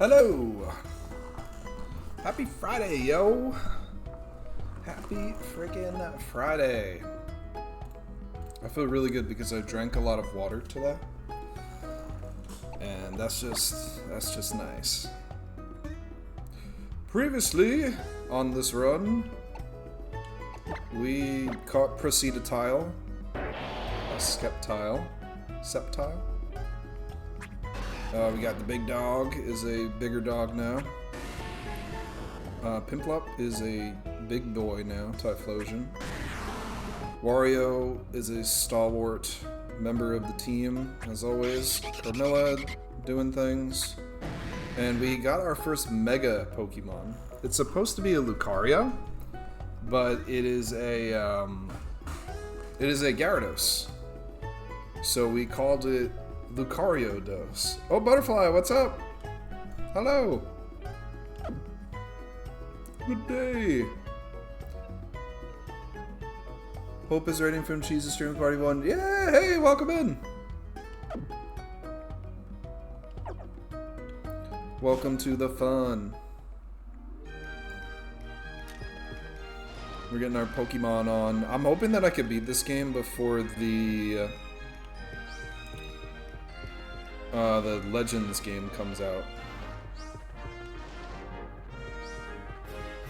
Hello! Happy Friday, yo! Happy freaking Friday. I feel really good because I drank a lot of water today. And that's just nice. Previously on this run, we caught Proceditile, a Septile. We got the big dog, is a bigger dog now. Pimplop is a big boy now, Typhlosion. Wario is a stalwart member of the team, as always. Carmilla doing things. And we got our first Mega Pokemon. It's supposed to be a Lucario, but it is a Gyarados. So we called it Lucario Dose. Oh, Butterfly, what's up? Hello. Good day. Hope is rating from Cheese's Stream Party 1. Yeah, hey, welcome in. Welcome to the fun. We're getting our Pokemon on. I'm hoping that I could beat this game before the Legends game comes out.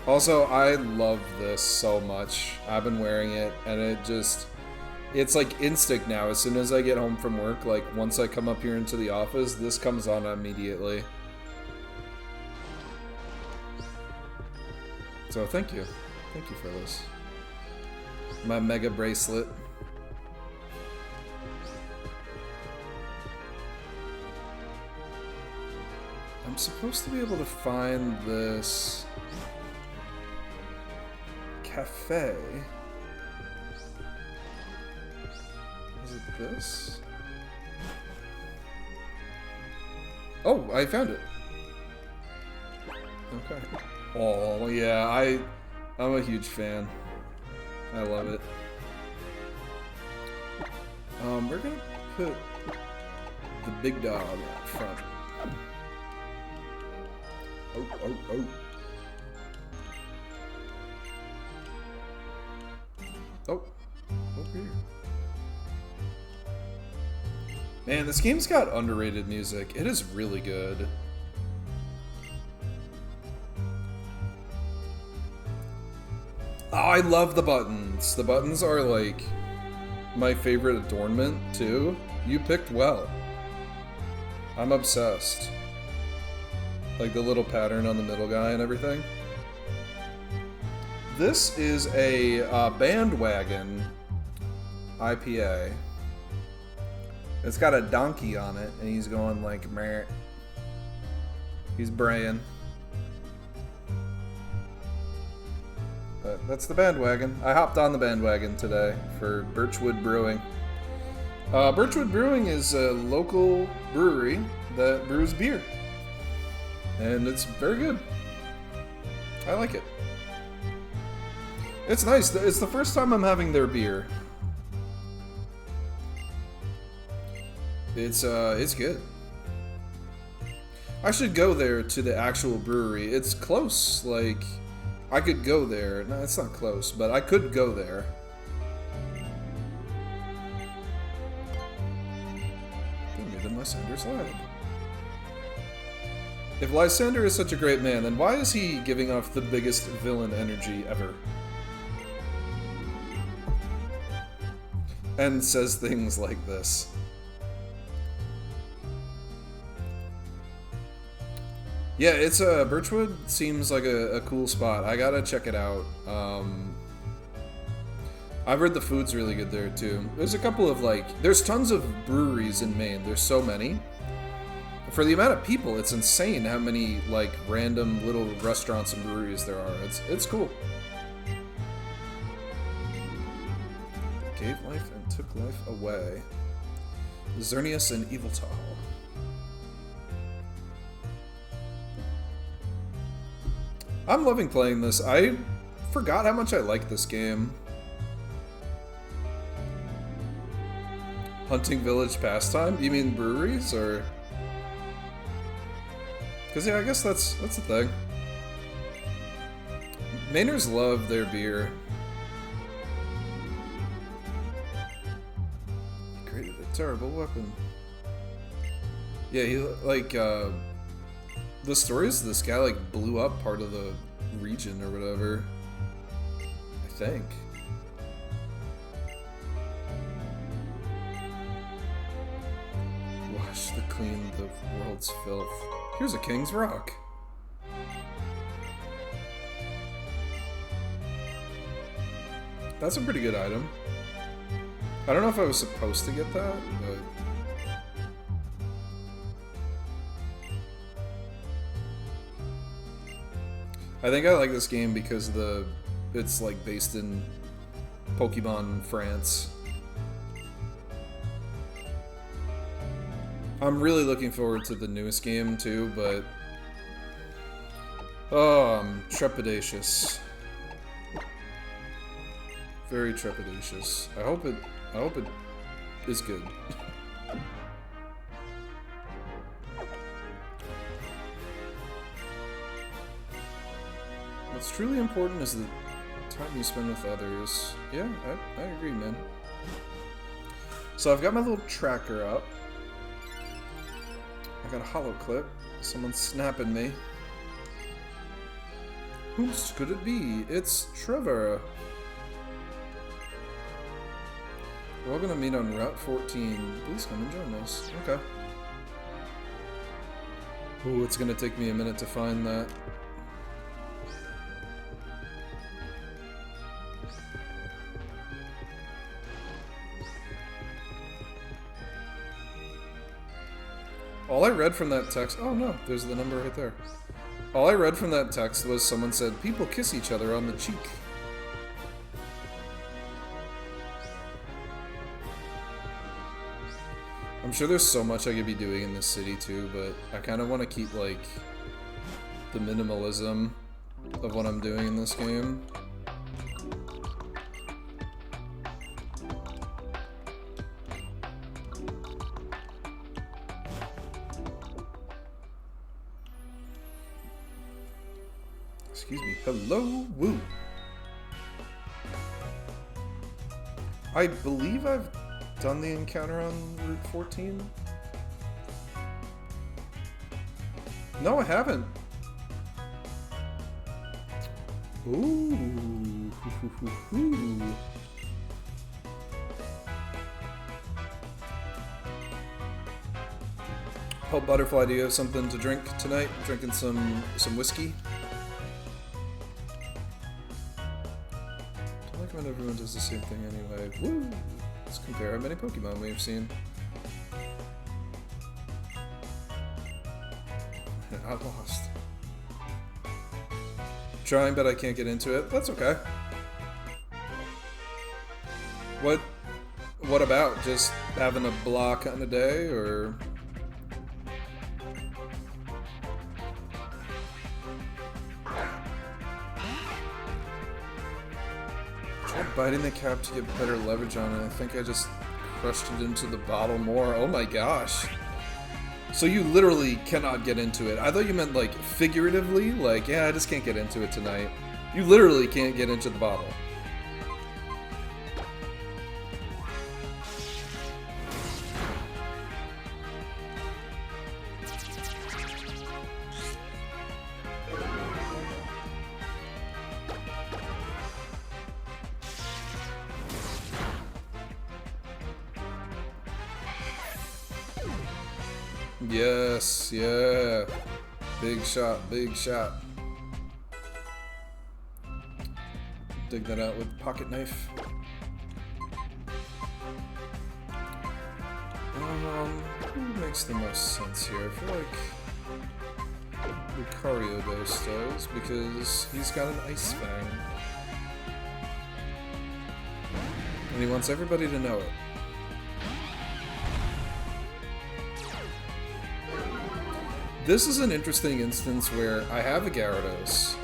Also, I love this so much. I've been wearing it, and it's like instinct now. As soon as I get home from work, like once I come up here into the office, this comes on immediately. So thank you. Thank you for this. My Mega Bracelet. I'm supposed to be able to find this cafe. Is it this? Oh, I found it. Okay. Oh yeah, I'm a huge fan. I love it. We're gonna put the big dog out front. Oh. Oh, over here. Man, this game's got underrated music. It is really good. Oh, I love the buttons. The buttons are like my favorite adornment too. You picked well. I'm obsessed. Like the little pattern on the middle guy and everything. This is a Bandwagon IPA. It's got a donkey on it, and he's going like meh. He's braying. But that's the Bandwagon. I hopped on the Bandwagon today for Birchwood Brewing. Birchwood Brewing is a local brewery that brews beer. And it's very good. I like it. It's nice. It's the first time I'm having their beer. It's good. I should go there to the actual brewery. It's close. Like, I could go there. No, it's not close, but I could go there. They made in Lysander's lab. If Lysander is such a great man, then why is he giving off the biggest villain energy ever? And says things like this. Yeah, it's Birchwood seems like a cool spot. I gotta check it out. I've heard the food's really good there too. There's a couple of there's tons of breweries in Maine. There's so many. For the amount of people, it's insane how many random little restaurants and breweries there are. It's cool. Gave life and took life away. Xerneas and Eviltal. I'm loving playing this. I forgot how much I like this game. Hunting Village pastime? You mean breweries, or? Cause yeah, I guess that's the thing. Mainers love their beer. Created a terrible weapon. Yeah, he like the stories. This guy like blew up part of the region or whatever. I think. Wash the clean the world's filth. Here's a king's rock. That's a pretty good item. I don't know if I was supposed to get that, but... I think I like this game because it's like based in Pokémon France. I'm really looking forward to the newest game too, but... Oh, I'm trepidatious. Very trepidatious. I hope it is good. What's truly important is the time you spend with others. Yeah, I agree, man. So I've got my little tracker up. I got a hollow clip. Someone's snapping me. Who could it be? It's Trevor. We're all gonna meet on Route 14. Please come and join us. Okay. Ooh, it's gonna take me a minute to find that. All I read from that text... Oh no, there's the number right there. All I read from that text was someone said, people kiss each other on the cheek. I'm sure there's so much I could be doing in this city too, but I kind of want to keep, like, the minimalism of what I'm doing in this game. Excuse me. Hello, woo. I believe I've done the encounter on Route 14? No, I haven't. Ooh. Oh, Butterfly, do you have something to drink tonight? Drinking some whiskey? I like when everyone does the same thing anyway. Woo! Let's compare how many Pokemon we've seen. I lost. Trying, but I can't get into it. That's okay. What about? Just having a block on a day, or... Tried biting the cap to get better leverage on it. I think I just crushed it into the bottle more. Oh my gosh. So you literally cannot get into it. I thought you meant, like, figuratively. Like, yeah, I just can't get into it tonight. You literally can't get into the bottle. Yes, yeah. Big shot, big shot. Dig that out with a pocket knife. Who makes the most sense here? I feel like Lucariodos does, because he's got an ice fang. And he wants everybody to know it. This is an interesting instance where I have a Gyarados.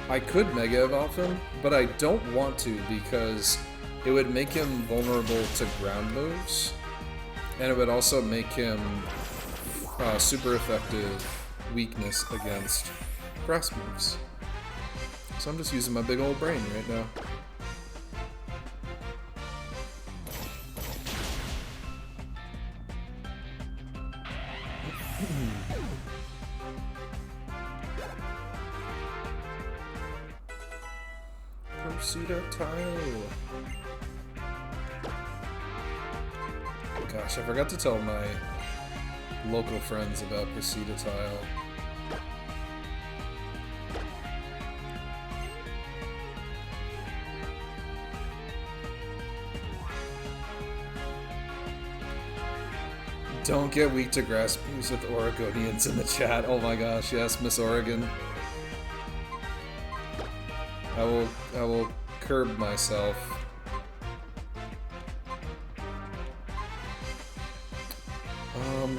I could Mega Evolve him, but I don't want to because it would make him vulnerable to ground moves, and it would also make him super effective weakness against grass moves. So I'm just using my big old brain right now. Tile. Gosh, I forgot to tell my local friends about Tile. Don't get weak to grass moves with Oregonians in the chat. Oh my gosh, yes, Miss Oregon. I will curb myself.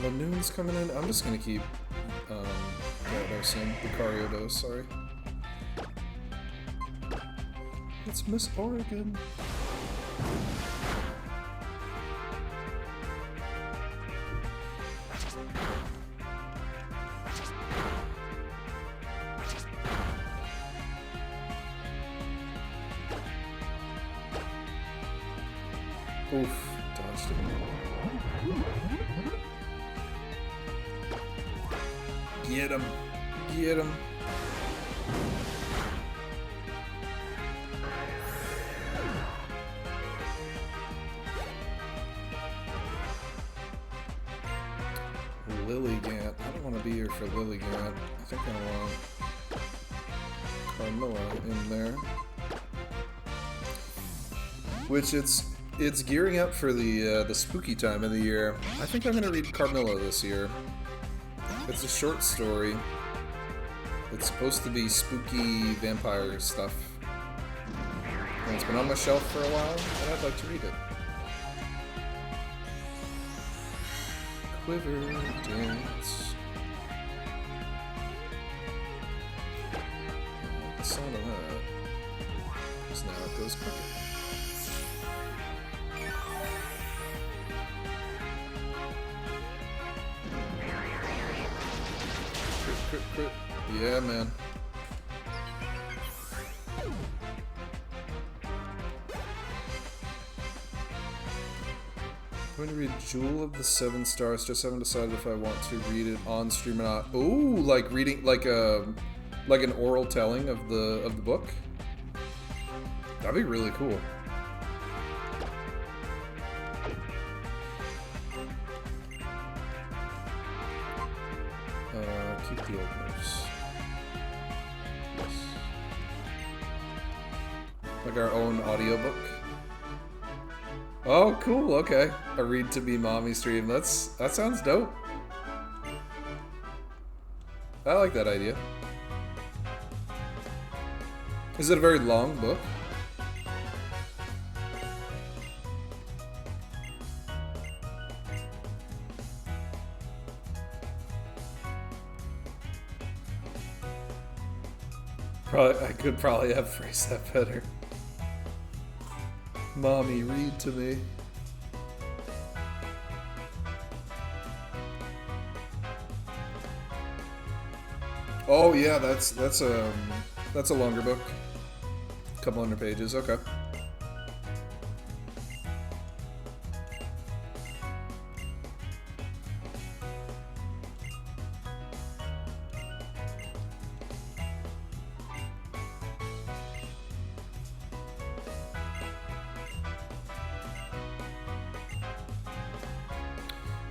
Lanoon's coming in. I'm just gonna keep dosing. Lucariodos, sorry. It's Miss Oregon. Oof, dodged it. Get him. Get him. Lilligant. I don't want to be here for Lilligant. I think I want Carmilla in there. Which it's gearing up for the spooky time of the year. I think I'm gonna read Carmilla this year. It's a short story. It's supposed to be spooky vampire stuff. And it's been on my shelf for a while, and I'd like to read it. Quiver dance. I like the sound of that. Because now it goes quicker. Crit. Yeah, man. I'm going to read Jewel of the Seven Stars. Just haven't decided if I want to read it on stream or not. Ooh, like reading like an oral telling of the book. That'd be really cool. Keep the old moves. Yes. Like our own audiobook. Oh, cool, okay. A read to be mommy stream. That sounds dope. I like that idea. Is it a very long book? I could probably have phrased that better. Mommy, read to me. Oh yeah, that's a longer book. Couple hundred pages. Okay.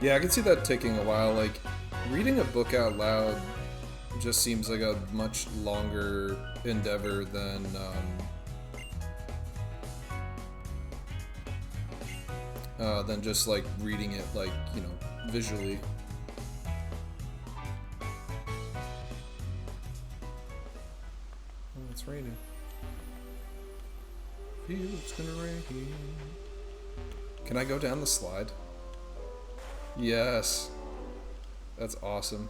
Yeah, I can see that taking a while. Like, reading a book out loud just seems like a much longer endeavor than just like reading it, like, you know, visually. Oh, it's raining. Feel it's gonna rain. Can I go down the slide? Yes. That's awesome.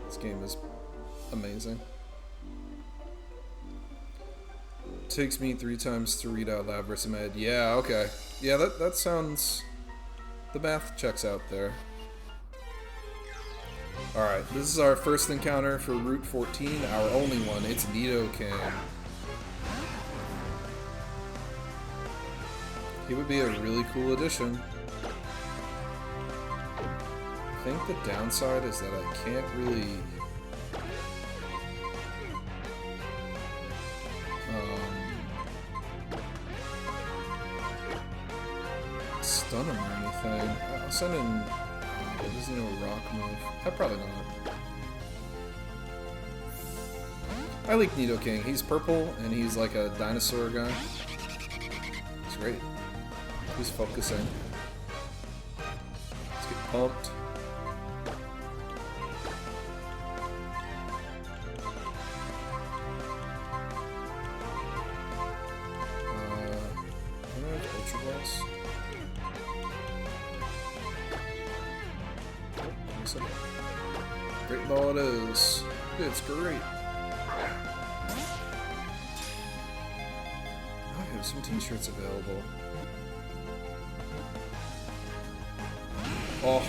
This game is amazing. Takes me 3 times to read out loud versus in my head. Yeah, okay. Yeah, that sounds... The math checks out there. Alright, this is our first encounter for Route 14, our only one. It's Nidoking. He would be a really cool addition. I think the downside is that I can't really... stun him or anything. I'll send in... does he know a rock move? Probably not. I like Nidoking. He's purple and he's like a dinosaur guy. It's great. He's focusing. Let's get pumped. Can I have Ultra Balls? Great ball it is. It's great. I have some t-shirts available. Oh.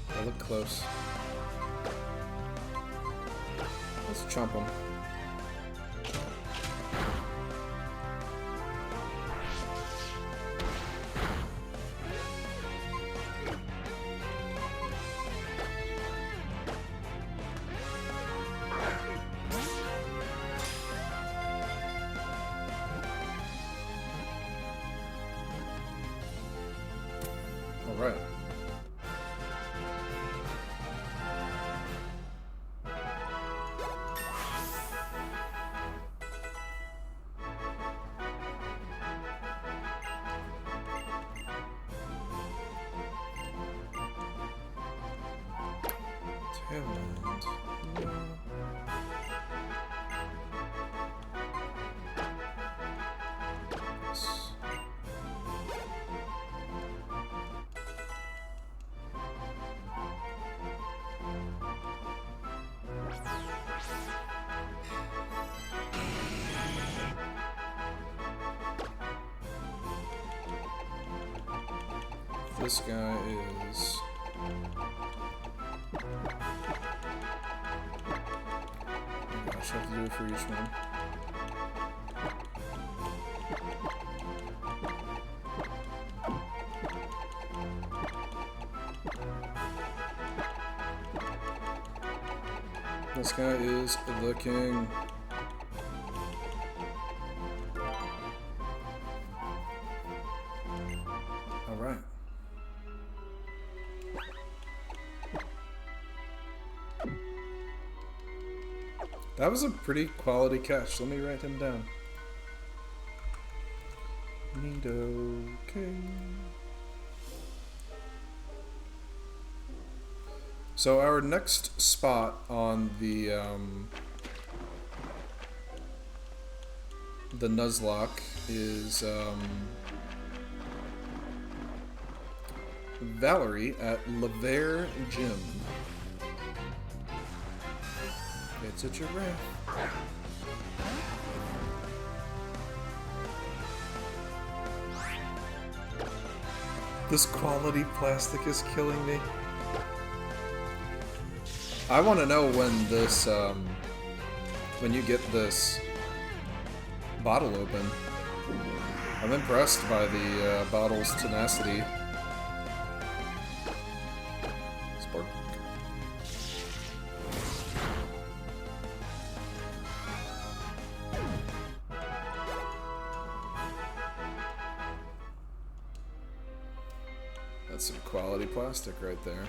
They look close. Let's chomp them. Alright. Tailwind. This guy is... oh gosh, I have to do it for each one. This guy is the king. Alright. That was a pretty quality catch. Let me write him down. Nidoking. So our next spot on the Nuzlocke is Valerie at Laver Gym. It's a giraffe. This quality plastic is killing me. I want to know when this, when you get this bottle open. I'm impressed by the bottle's tenacity. Spark. That's some quality plastic right there.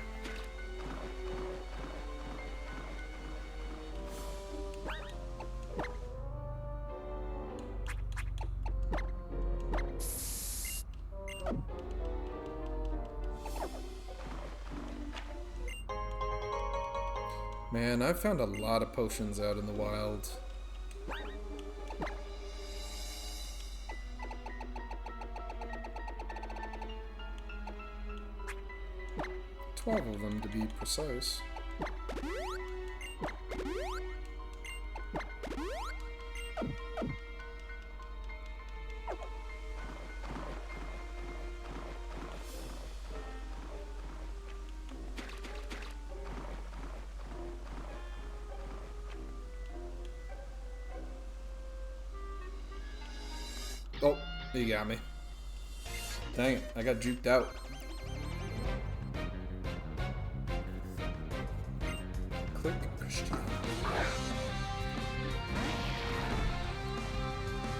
Man, I've found a lot of potions out in the wild. $12 of them to be precise. You got me. Dang it, I got juked out. Click Christian.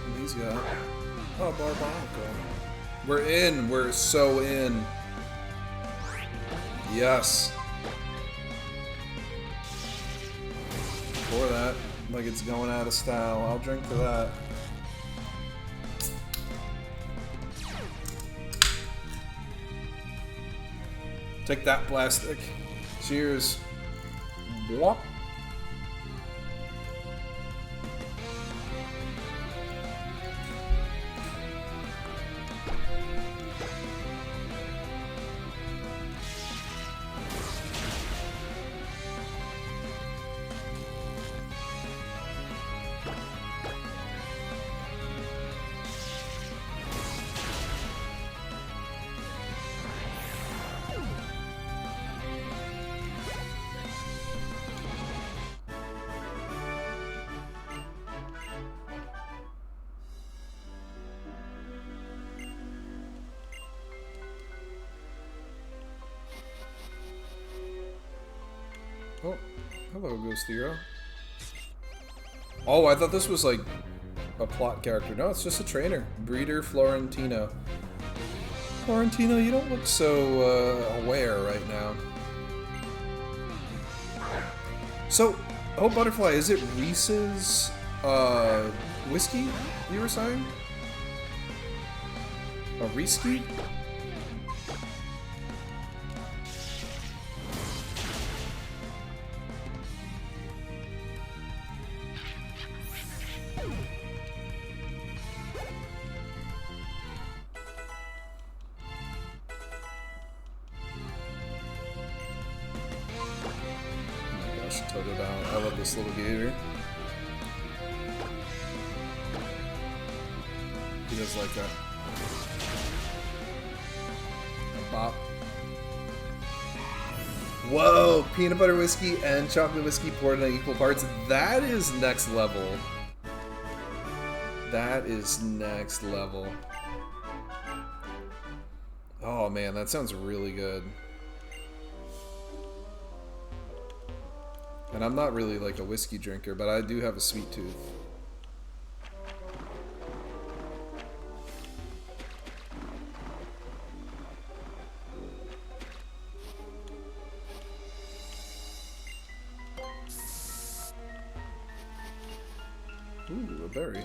And he's got... Oh, Barbaronico. We're in. We're so in. Yes. Pour that like it's going out of style. I'll drink to that. Take that, plastic. Cheers. What? Oh, hello, Ghost Hero. Oh, I thought this was like a plot character. No, it's just a trainer. Breeder Florentino. Florentino, you don't look so aware right now. So, oh, Butterfly, is it Reese's whiskey you were saying? A Reeski? It out. I love this little gator. He does like that. A bop. Whoa! Peanut butter whiskey and chocolate whiskey poured in equal parts. That is next level. That is next level. Oh man, that sounds really good. And I'm not really like a whiskey drinker, but I do have a sweet tooth. Ooh, a berry.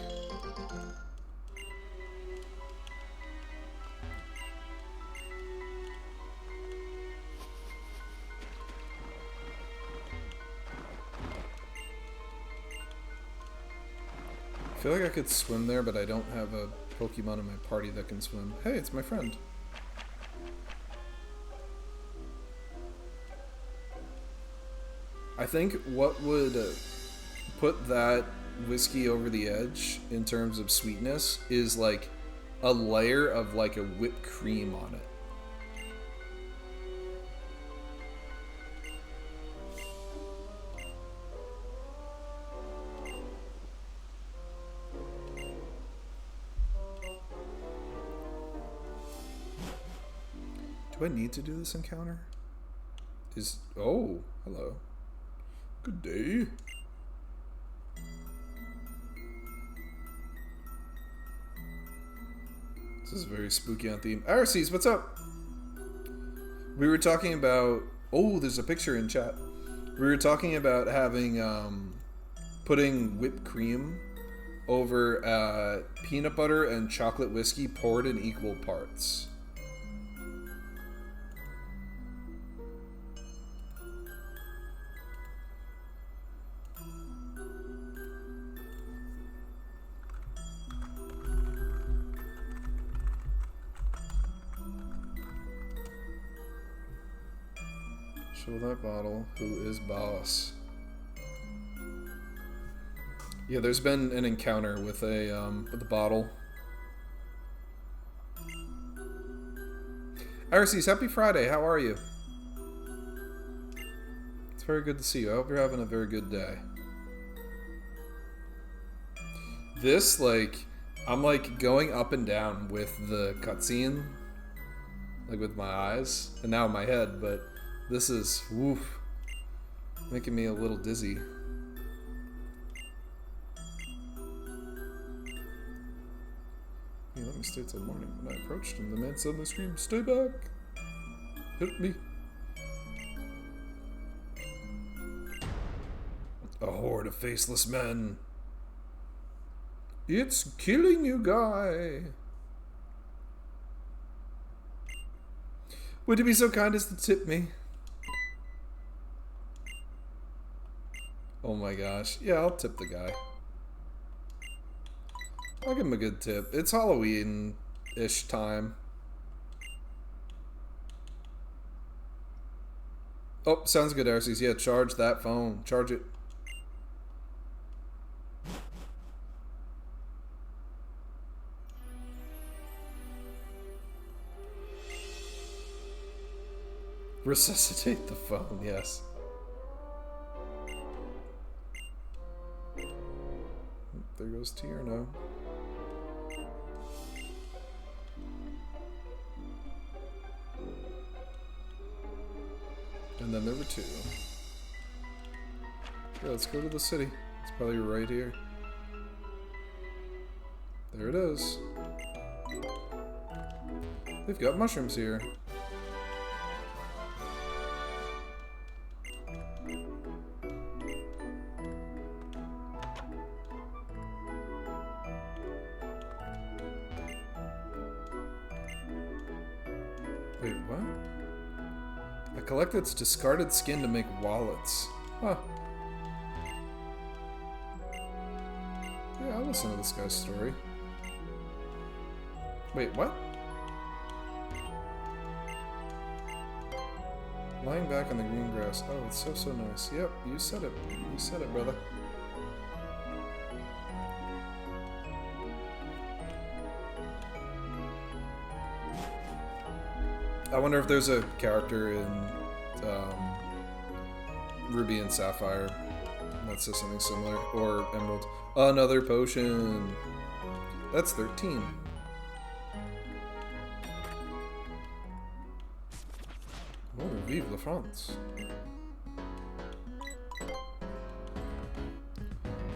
I feel like I could swim there, but I don't have a Pokemon in my party that can swim. Hey, it's my friend. I think what would put that whiskey over the edge in terms of sweetness is like a layer of like a whipped cream on it. Do I need to do this encounter? Oh, hello. Good day. This is very spooky on theme. Arcees, what's up? We were talking about... Oh, there's a picture in chat. We were talking about having, putting whipped cream over peanut butter and chocolate whiskey poured in equal parts. Show that bottle. Who is boss? Yeah, there's been an encounter with a bottle. Arcees, happy Friday. How are you? It's very good to see you. I hope you're having a very good day. This, like, I'm like going up and down with the cutscene, like with my eyes, and now in my head, but this is, woof, making me a little dizzy. He let me stay till morning. When I approached him, the man suddenly screamed, "Stay back! Hit me!" A horde of faceless men. It's killing you, guy. Would you be so kind as to tip me? Oh my gosh. Yeah, I'll tip the guy. I'll give him a good tip. It's Halloween-ish time. Oh, sounds good, Arceus. Yeah, charge that phone. Charge it. Resuscitate the phone, yes. There goes Tierno. And then there were two. Yeah, let's go to the city. It's probably right here. There it is. They've got mushrooms here. Wait, what? I collect its discarded skin to make wallets. Huh. Yeah, I'll listen to this guy's story. Wait, what? Lying back on the green grass. Oh, it's so, so nice. Yep, you said it. You said it, brother. I wonder if there's a character in Ruby and Sapphire that says something similar. Or Emerald. Another potion. That's 13. Oh, vive la France.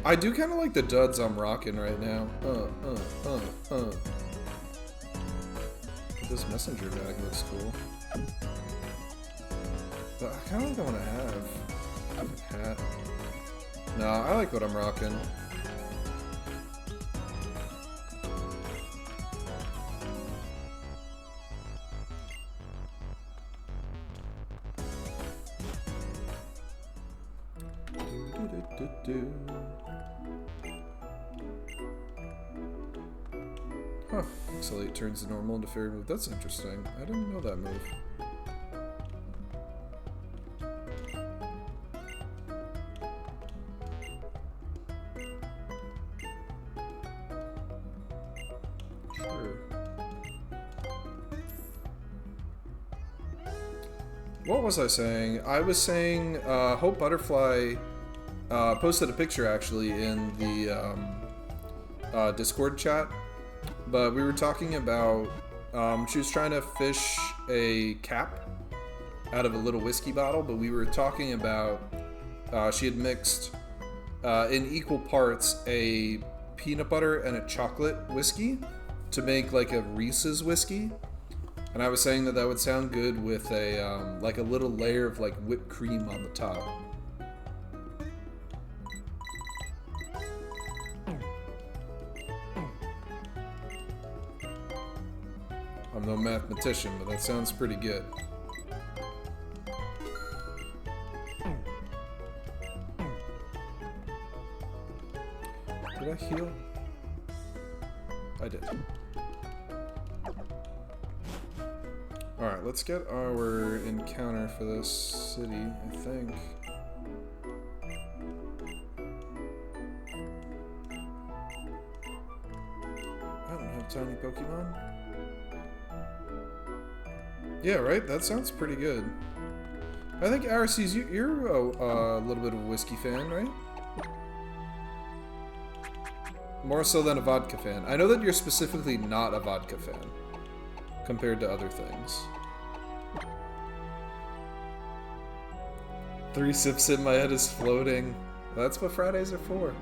I do kind of like the duds I'm rocking right now. This messenger bag looks cool. But I kind of like the one I have. Hat. No, I like what I'm rocking. Huh. Exhalate turns the normal into fairy move. That's interesting. I didn't know that move. Sure. What was I saying? I was saying Hope Butterfly posted a picture actually in the Discord chat. But we were talking about, she was trying to fish a cap out of a little whiskey bottle, but we were talking about, she had mixed in equal parts a peanut butter and a chocolate whiskey to make like a Reese's whiskey. And I was saying that that would sound good with a, like a little layer of like whipped cream on the top. I'm no mathematician, but that sounds pretty good. Did I heal? I did. Alright, let's get our encounter for this city, I think. I don't have tiny Pokemon. Yeah, right? That sounds pretty good. I think, Arceus, you're a little bit of a whiskey fan, right? More so than a vodka fan. I know that you're specifically not a vodka fan compared to other things. 3 sips in my head is floating. That's what Fridays are for.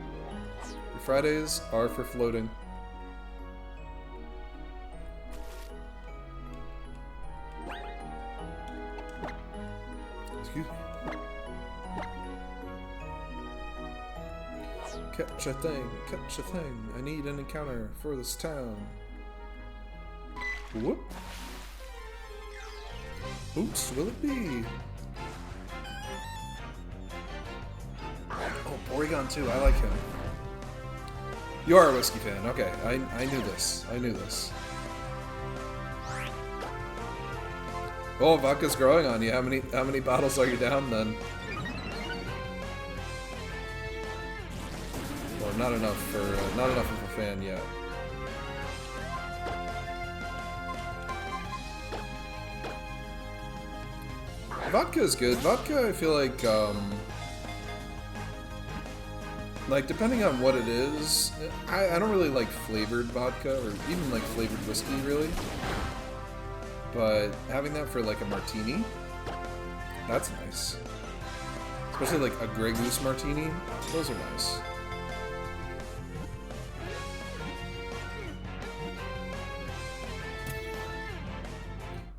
Your Fridays are for floating. Excuse me. Catch a thing, catch a thing. I need an encounter for this town. Whoop. Whoops, will it be? Oh, Porygon too, I like him. You are a whiskey fan, okay. I knew this. I knew this. Oh, vodka's growing on you. How many bottles are you down then? Well, not enough of a fan yet. Vodka is good. Vodka, I feel like depending on what it is, I don't really like flavored vodka or even like flavored whiskey really. But having that for like a martini, that's nice. Especially like a Grey Goose martini, those are nice.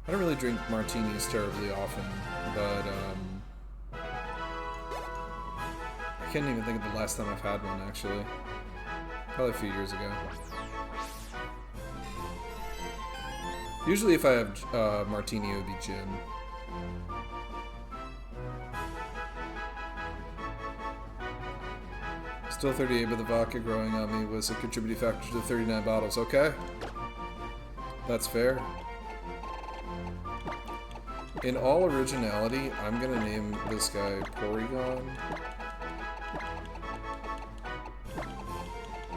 I don't really drink martinis terribly often, but I can't even think of the last time I've had one actually. Probably a few years ago. Usually if I have martini, it would be gin. Still 38, but the vodka growing on me was a contributing factor to the 39 bottles. Okay. That's fair. In all originality, I'm gonna name this guy Porygon.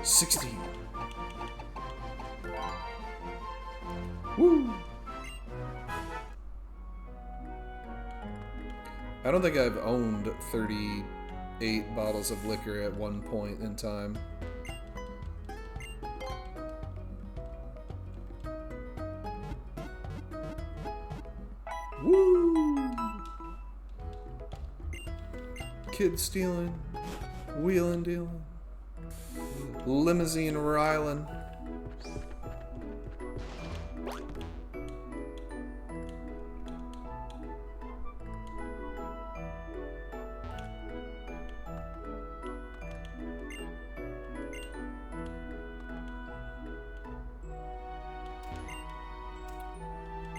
16. Woo! I don't think I've owned 38 bottles of liquor at one point in time. Woo! Kid stealing, wheeling dealing, limousine riling.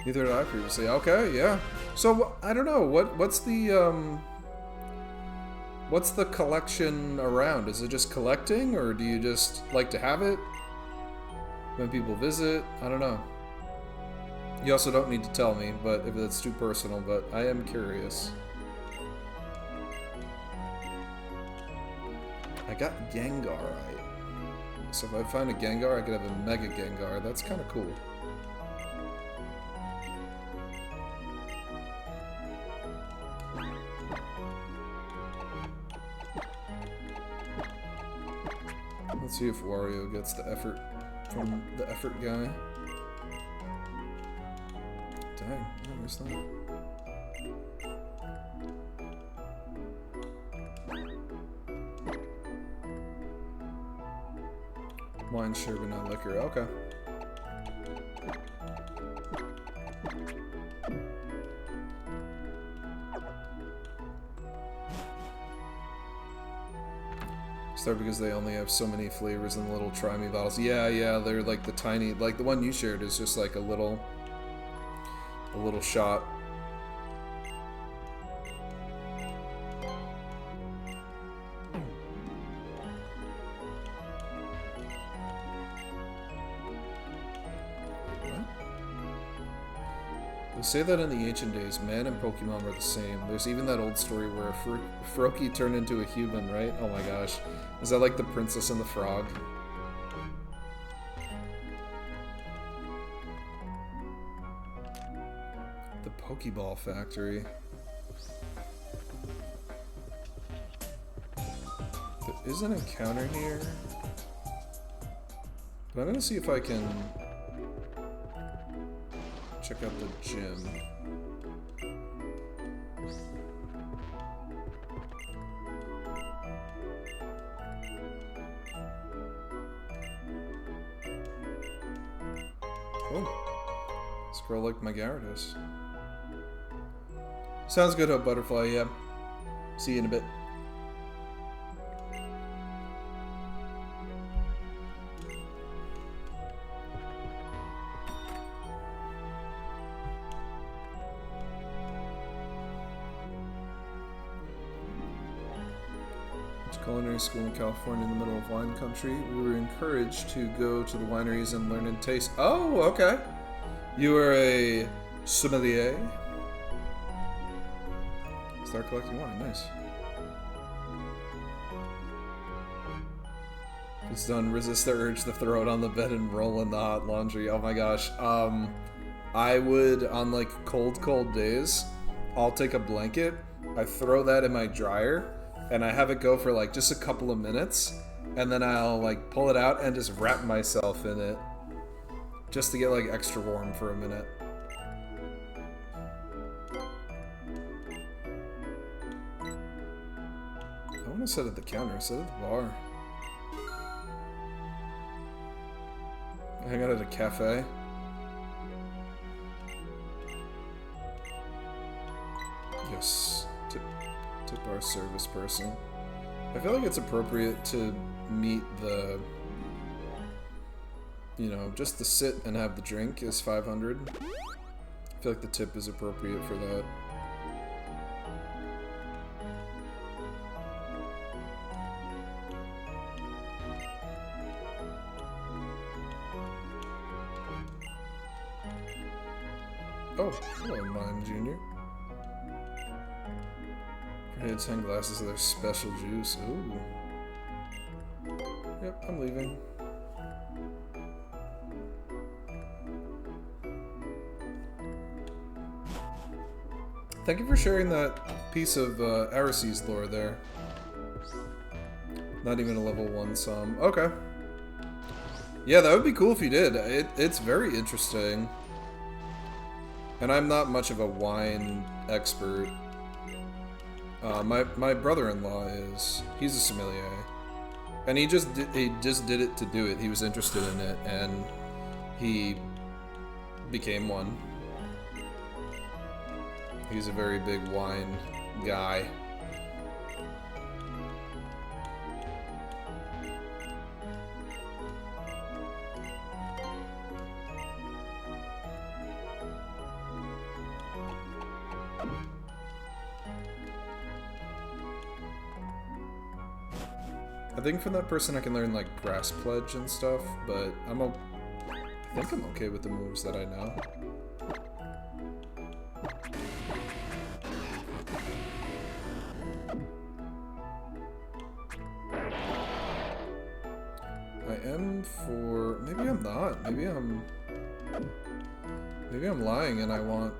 Neither did I previously. Okay, yeah. So I don't know. What's the collection around? Is it just collecting, or do you just like to have it when people visit? I don't know. You also don't need to tell me, but if it's too personal. But I am curious. I got Gengar right. So if I find a Gengar, I could have a Mega Gengar. That's kind of cool. Let's see if Wario gets the effort from the effort guy. Dang, I missed that. Wine, sure, but not liquor. Okay. Because they only have so many flavors in the little try me bottles. Yeah, they're like the tiny, like the one you shared is just like a little shot. They say that in the ancient days, man and Pokemon were the same. There's even that old story where Froakie turned into a human, right? Oh my gosh. Is that like the Princess and the Frog? The Pokeball Factory. There is an encounter here. But I'm gonna see if I can check out the gym. Oh, this girl liked my Gyarados. Sounds good, Hope Butterfly, yeah. See you in a bit. Culinary school in California in the middle of wine country. We were encouraged to go to the wineries and learn and taste. Oh, okay. You are a sommelier. Start collecting wine. Nice. It's done. Resist the urge to throw it on the bed and roll in the hot laundry. Oh my gosh. I would, on like cold days, I'll take a blanket, I throw that in my dryer, and I have it go for like just a couple of minutes, and then I'll like pull it out and just wrap myself in it just to get like extra warm for a minute. I want to sit at the counter, sit at the bar. Hang out at a cafe. Yes. Tip our service person. I feel like it's appropriate to meet the, you know, just to sit and have the drink is 500. I feel like the tip is appropriate for that. Oh, hello, Mime Jr. Had sunglasses of their special juice. Ooh. Yep, I'm leaving. Thank you for sharing that piece of Aracee's lore there. Not even a level 1 sum. Okay. Yeah, that would be cool if you did. It's very interesting. And I'm not much of a wine expert. My brother-in-law is. He's a sommelier. And he just did it to do it. He was interested in it, and he became one. He's a very big wine guy. I think from that person I can learn like Grass Pledge and stuff, but I think I'm okay with the moves that I know. I am for... maybe I'm not. Maybe I'm lying and I want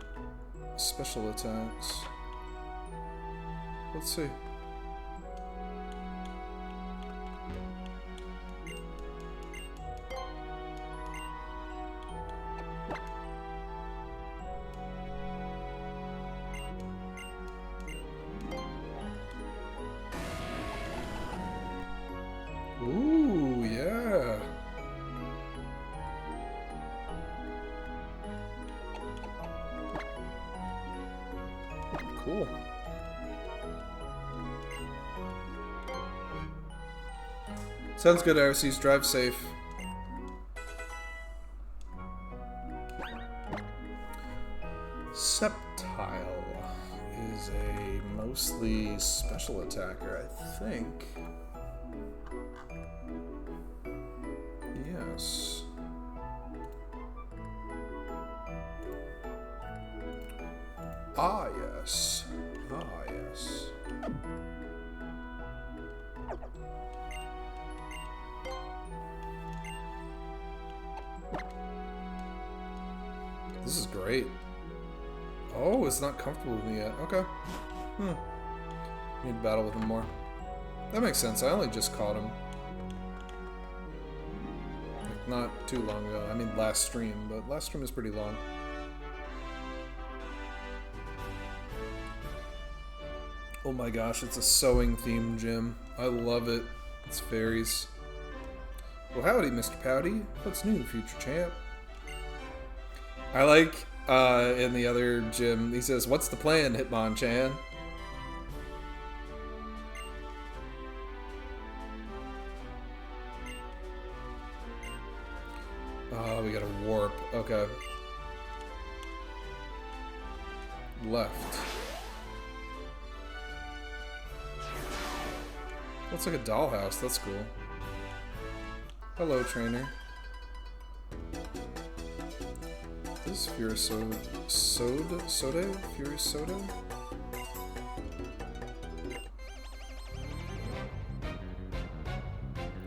special attacks. Let's see. Ooh, yeah. Cool. Sounds good, Aracee's. Drive safe. Sceptile is a mostly special attacker, I think. Yes. Ah, yes. Ah, yes. This is great. Oh, it's not comfortable with me yet. Okay. Need to battle with him more. That makes sense. I only just caught him. not too long ago. I mean, last stream, but last stream is pretty long. Oh my gosh, it's a sewing themed gym. I love it. It's fairies. Well, howdy, Mr. Pouty. What's new, future champ? I like, in the other gym, he says, "What's the plan, Hitmonchan?" Oh, we got a warp. Okay. Left. Looks like a dollhouse. That's cool. Hello, trainer. This is Fury Soda? Fury Soda?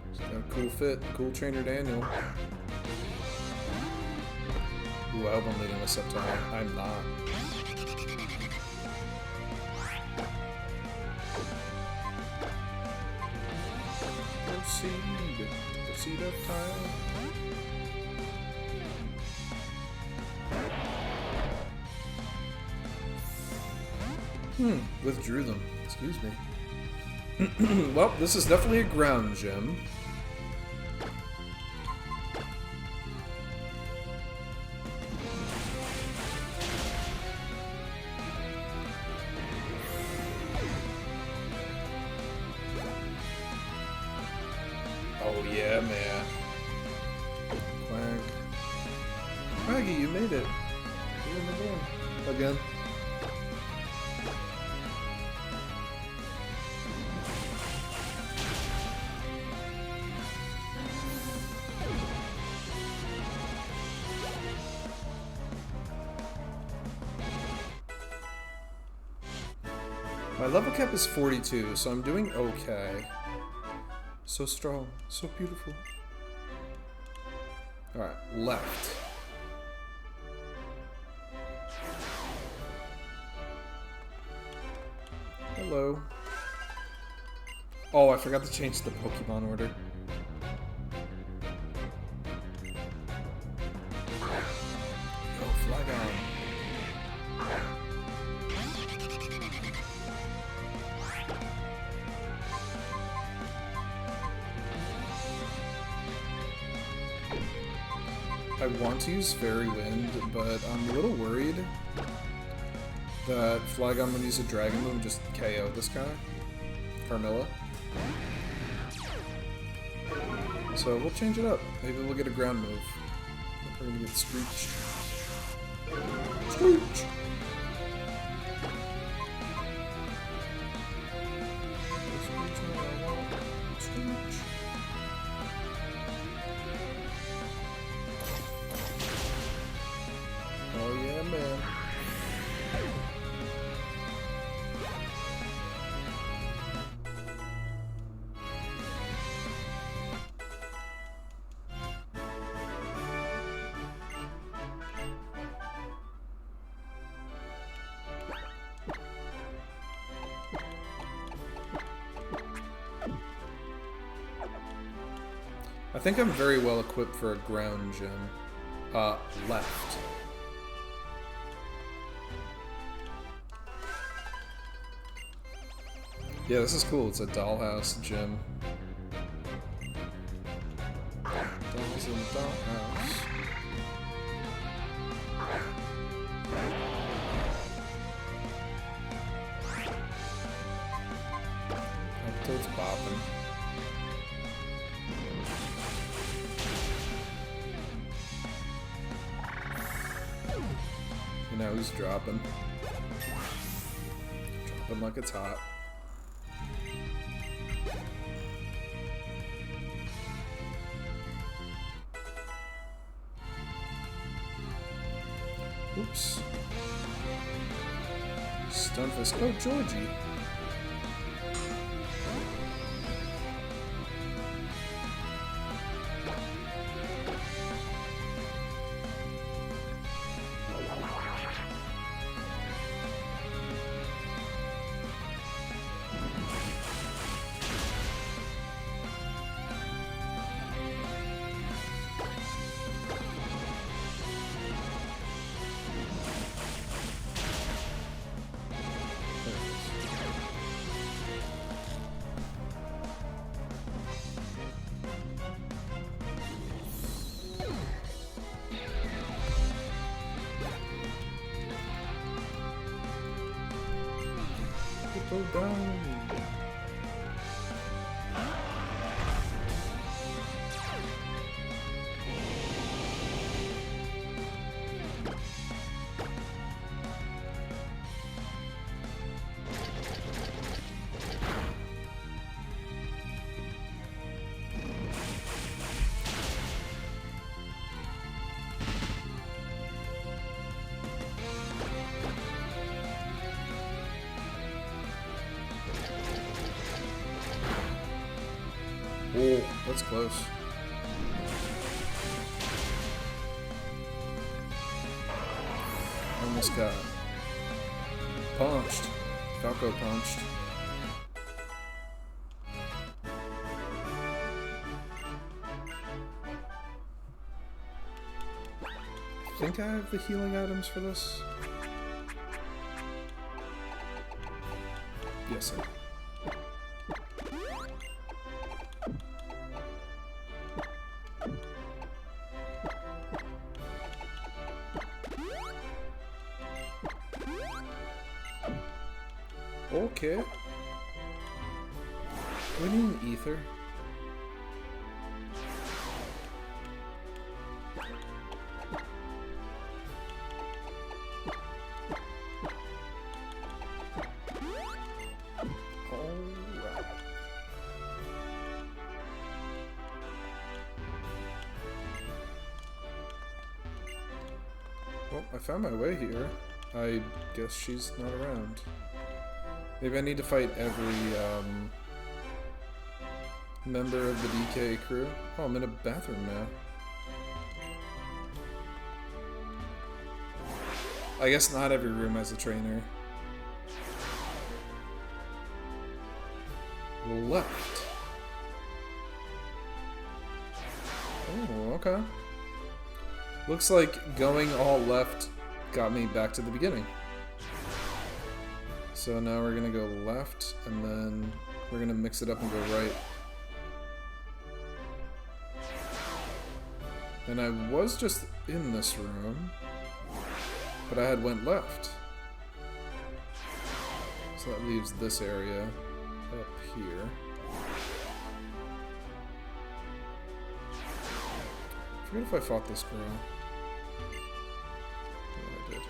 He's got a cool fit. Cool trainer Daniel. Ooh, I hope I'm leading this up to high. I'm not. Proceed. Proceed up tile. Withdrew them. Excuse me. Well, this is definitely a ground gym. Oh yeah, man. Quack. Maggie, you made it. You're in the game. Again. My level cap is 42, so I'm doing okay. So strong, so beautiful. Alright, left. Hello. Oh, I forgot to change the Pokemon order. Yo, Flygon. I want to use Fairy Wind, but I'm a little worried that Flygon would use a Dragon Move and just KO this guy. Carmilla. So we'll change it up. Maybe we'll get a ground move. We're gonna get Screech. Screech! Oh yeah, man. I think I'm very well equipped for a ground gym. Left. Yeah, this is cool. It's a dollhouse gym. Dolls in the dollhouse. Toad's bopping. And now he's dropping. Dropping like it's hot. Oops. Stunfisk. Oh, Georgie. Go down. Oh, that's close. Almost got punched. Falco punched. I think I have the healing items for this. Yes, I do. Okay. We need an ether. Alright. Well, I found my way here. I guess she's not around. Maybe I need to fight every member of the DK crew. Oh, I'm in a bathroom now. I guess not every room has a trainer. Left. Oh, okay. Looks like going all left got me back to the beginning. So now we're gonna go left, and then we're gonna mix it up and go right. And I was just in this room, but I had went left. So that leaves this area up here. I forget if I fought this girl. Yeah, I did.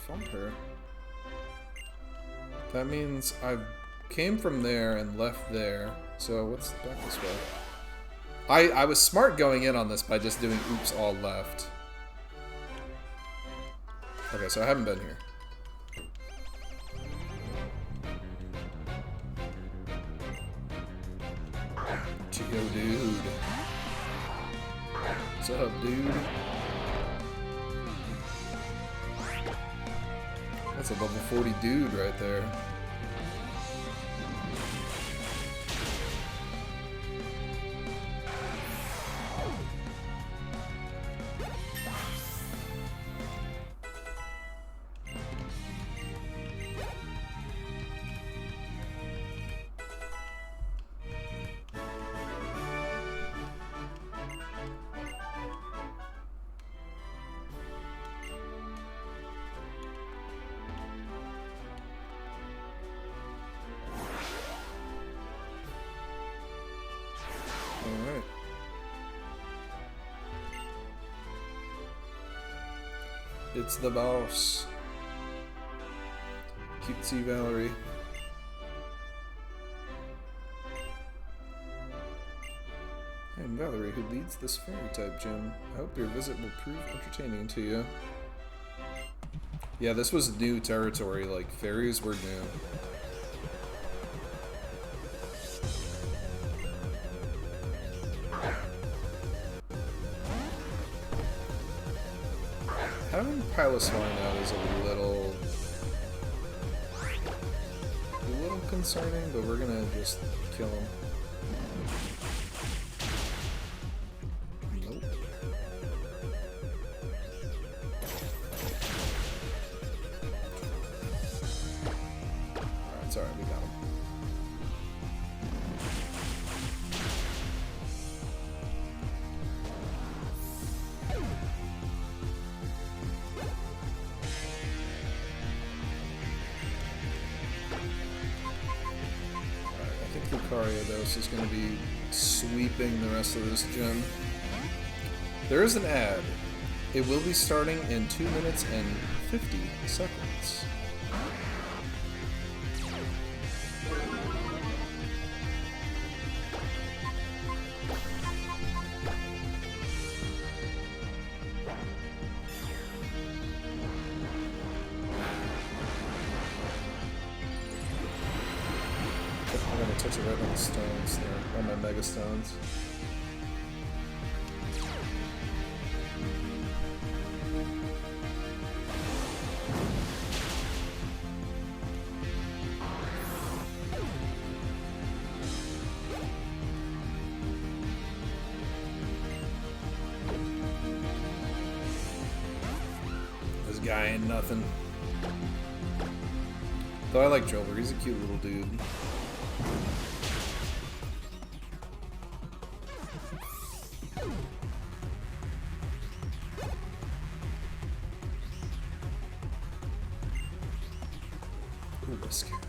Fought her. That means I came from there and left there. So what's back this way? I was smart going in on this by just doing oops all left. Okay, so I haven't been here. Chico dude. What's up, dude? That's a level 40 dude right there. Alright. It's the boss. Cutesy Valerie. I'm Valerie, who leads this fairy type gym. I hope your visit will prove entertaining to you. Yeah, this was new territory, like, fairies were new. Having Piloswine out is a little concerning, but we're gonna just kill him. Nope. Alright, it's alright, we got him. think Lucariodos is going to be sweeping the rest of this gym. There is an ad. It will be starting in 2 minutes and 50 seconds. I'm gonna touch it right on the stones there, on my mega stones. This guy ain't nothing. Though I like Jover, he's a cute little dude. Ooh, a scratch.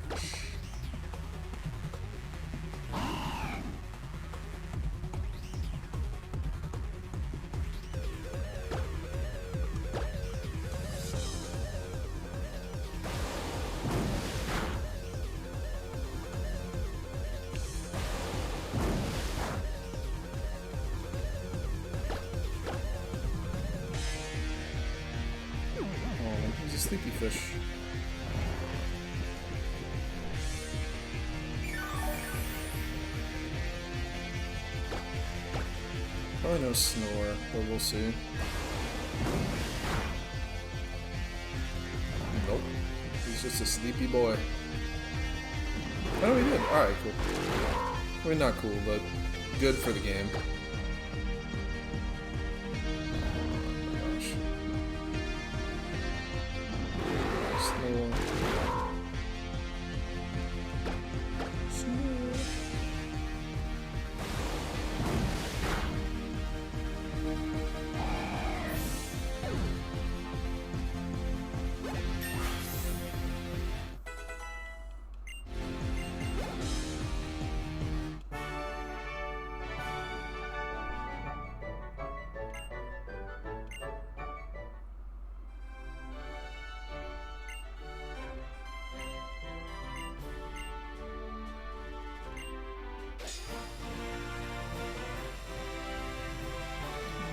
He's a sleepy fish. Probably no snore, but we'll see. Nope. He's just a sleepy boy. Oh, he did. Alright, cool. I mean, not cool, but good for the game.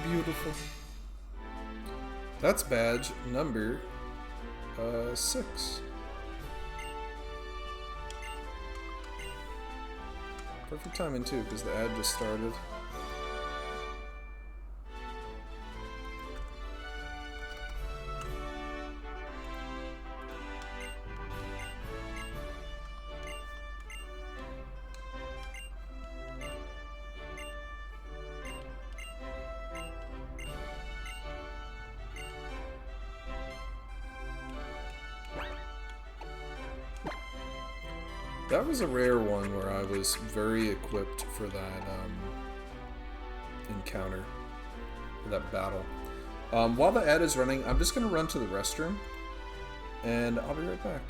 Beautiful. That's badge number 6. Perfect timing too, because the ad just started. That was a rare one where I was very equipped for that encounter, for that battle. While the ad is running, I'm just going to run to the restroom, and I'll be right back.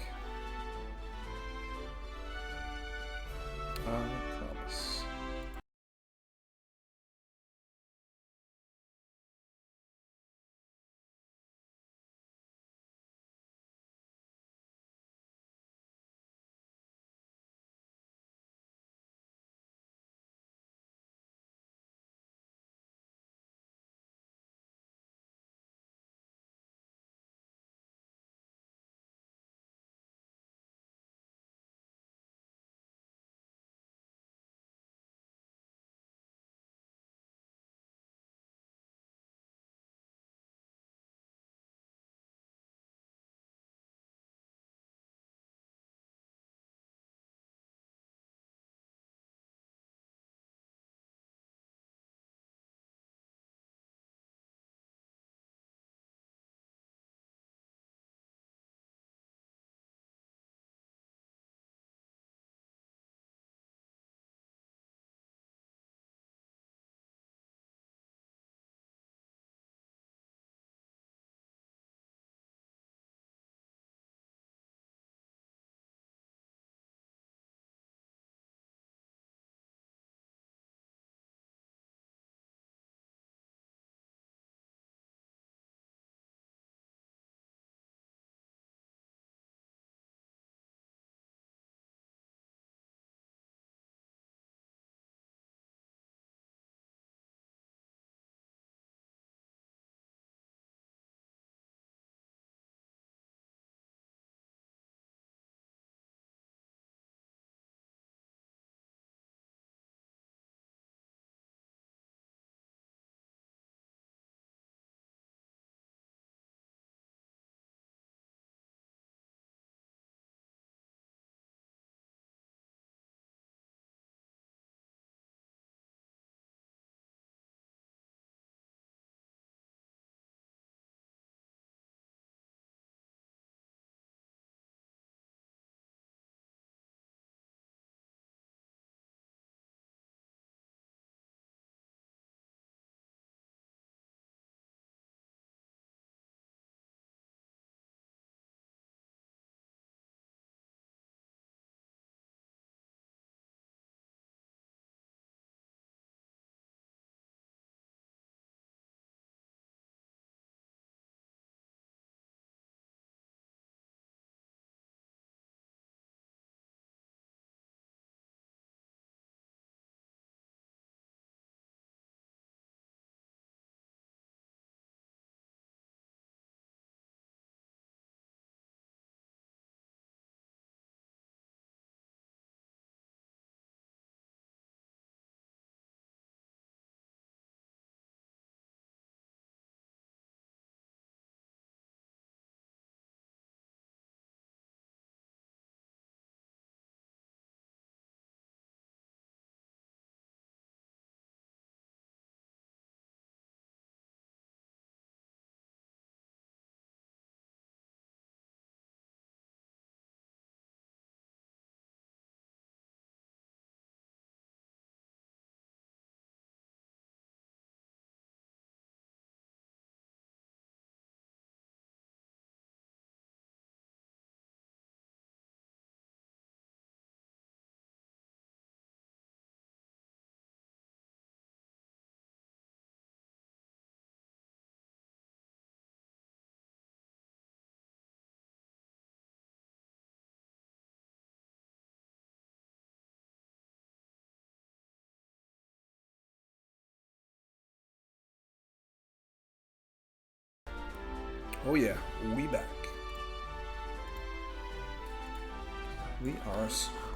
Oh yeah, we back.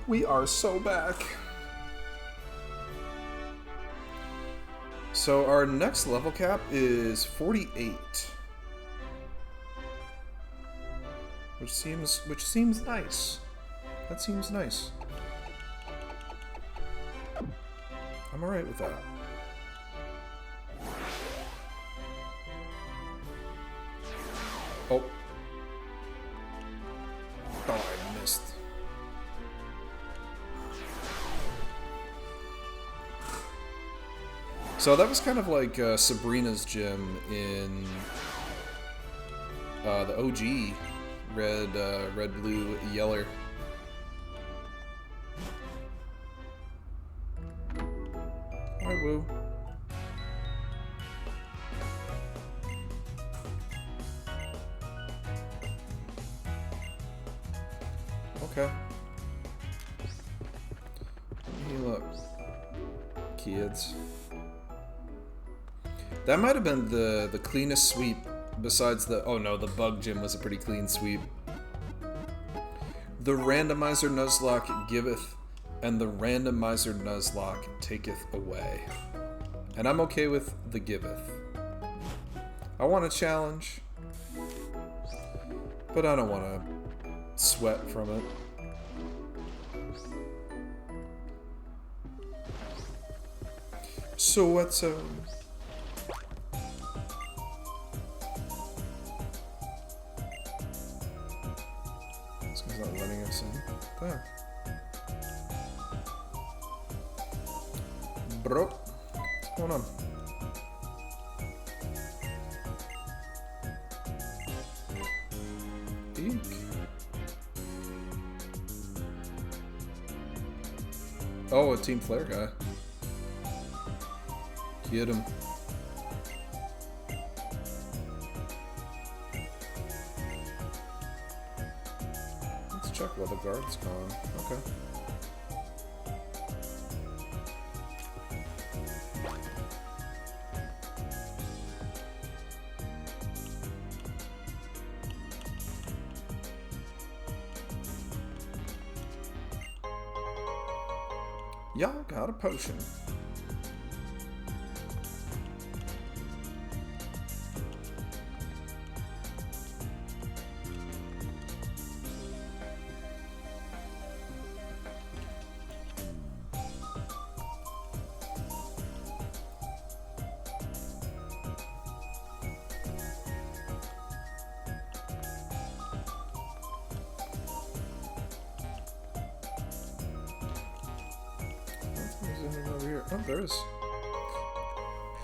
We are so back. So our next level cap is 48. Which seems nice. That seems nice. I'm alright with that. Oh. Oh, I missed. So that was kind of like Sabrina's gym in the OG red, blue, yeller. Hi, Woo. Okay. Heal up, kids. That might have been the cleanest sweep besides the... Oh no, the bug gym was a pretty clean sweep. The randomizer Nuzlocke giveth, and the randomizer Nuzlocke taketh away. And I'm okay with the giveth. I want a challenge, but I don't want to sweat from it. So what's This guy's not letting us in. Oh. Bro, what's going on? Eek. Oh, a Team Flare guy. Get him. Let's check while the guard's gone. Okay. Y'all got a potion. Over here. Oh, there's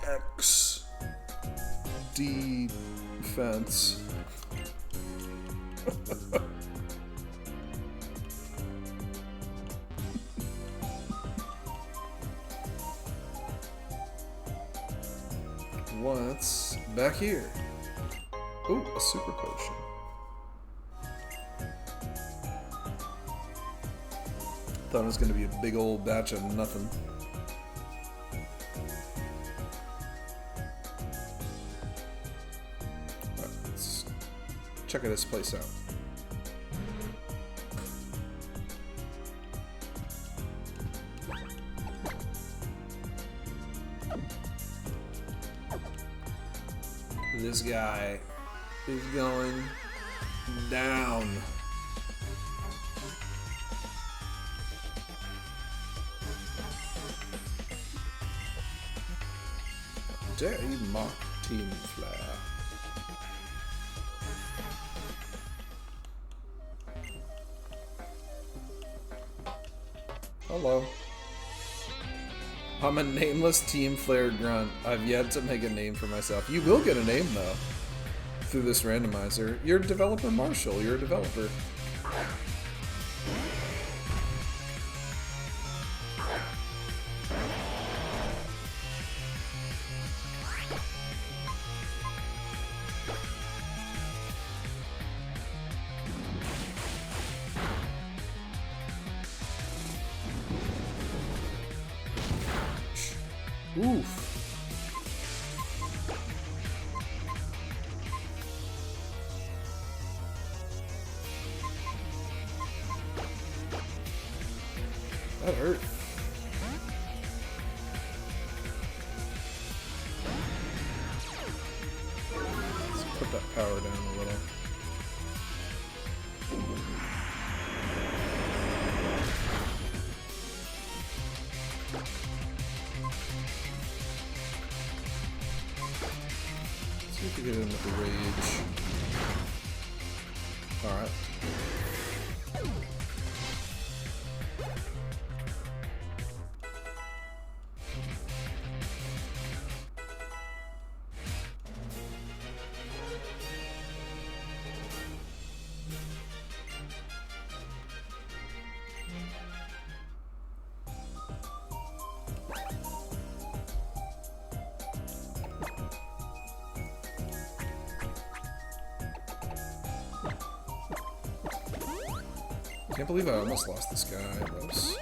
X defense. What's back here? Ooh, a super potion. Thought it was going to be a big old batch of nothing. Alright, let's check this place out. This guy is going down. Dare you mock Team Flare? Hello. I'm a nameless Team Flare grunt. I've yet to make a name for myself. You will get a name though through this randomizer. You're a developer, Marshall. You're a developer. Oof. power down a little. Let's see if we get in with the rage. Alright. I can't believe I almost lost this guy. That was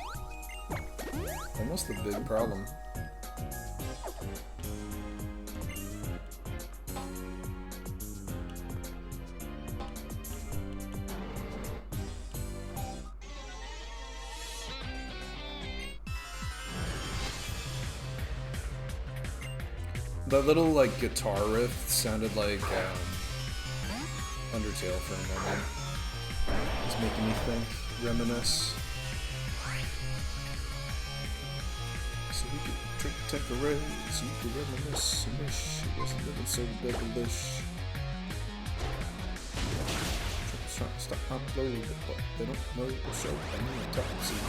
almost the big problem. That little, like, guitar riff sounded like Undertale for a moment. It's making me think, reminisce. So we could take the rays, so you could reminisce and wish it wasn't living so devilish. Trying to stop upload it, but they don't know the show. I need to talk to you.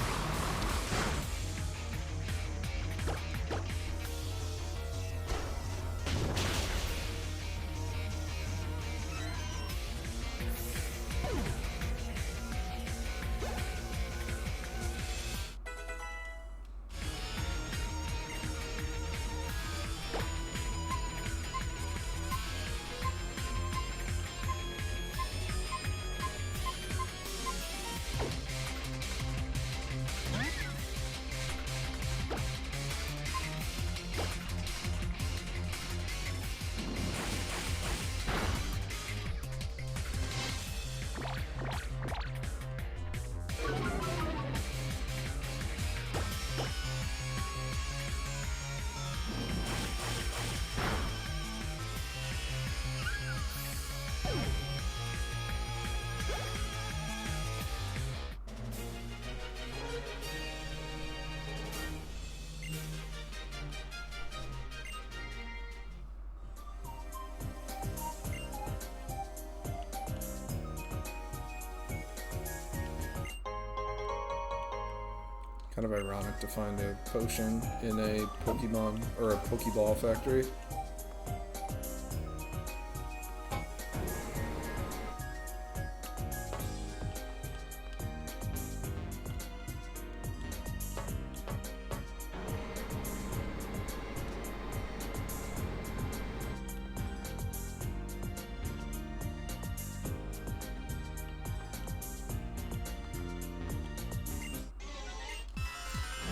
Kind of ironic to find a potion in a Pokemon or a Pokeball factory.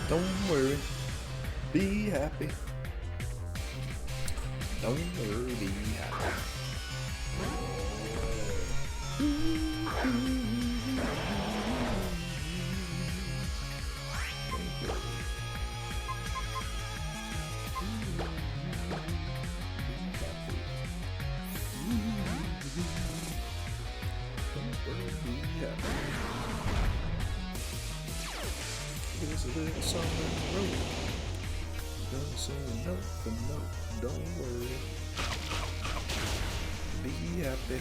Don't worry, be happy. Don't worry, be happy. Here's a little song on the road. Gonna sing a note for note. Don't worry. Be happy.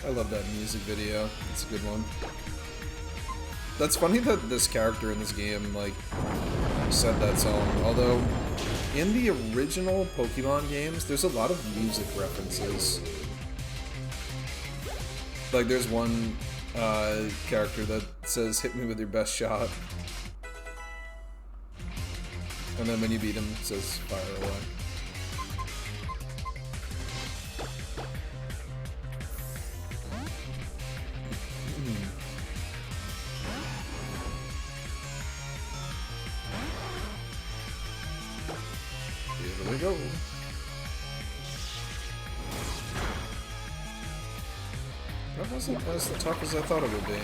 I love that music video. It's a good one. That's funny that this character in this game, like, said that song. Although, in the original Pokemon games, there's a lot of music references. Like, there's one character that says, "Hit me with your best shot." And then when you beat him, it says, "Fire away." Here we go. That wasn't as tough as I thought it would be.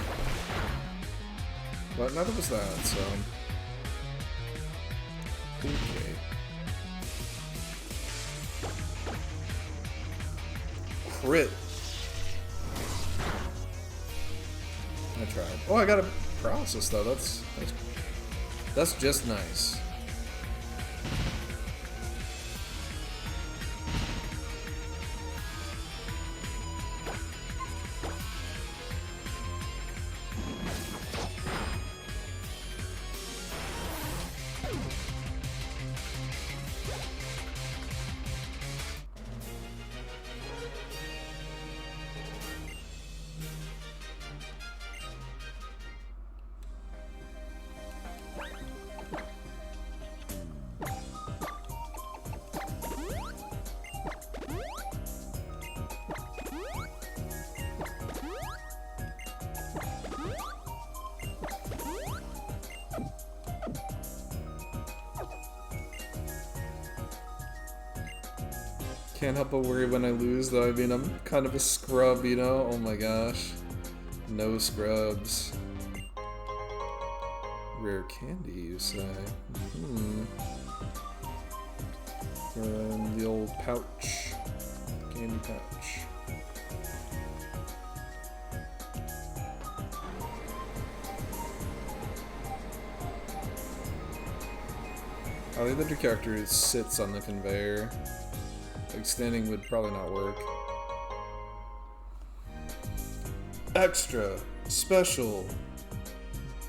But neither was that, so... Okay. crit. I tried. Oh, I got a paralysis though. That's just nice. Can't help but worry when I lose, though. I mean, I'm kind of a scrub, you know? Oh my gosh. No scrubs. Rare candy, you say? The old pouch. Candy pouch. I think that your character sits on the conveyor. Like, standing would probably not work. Extra special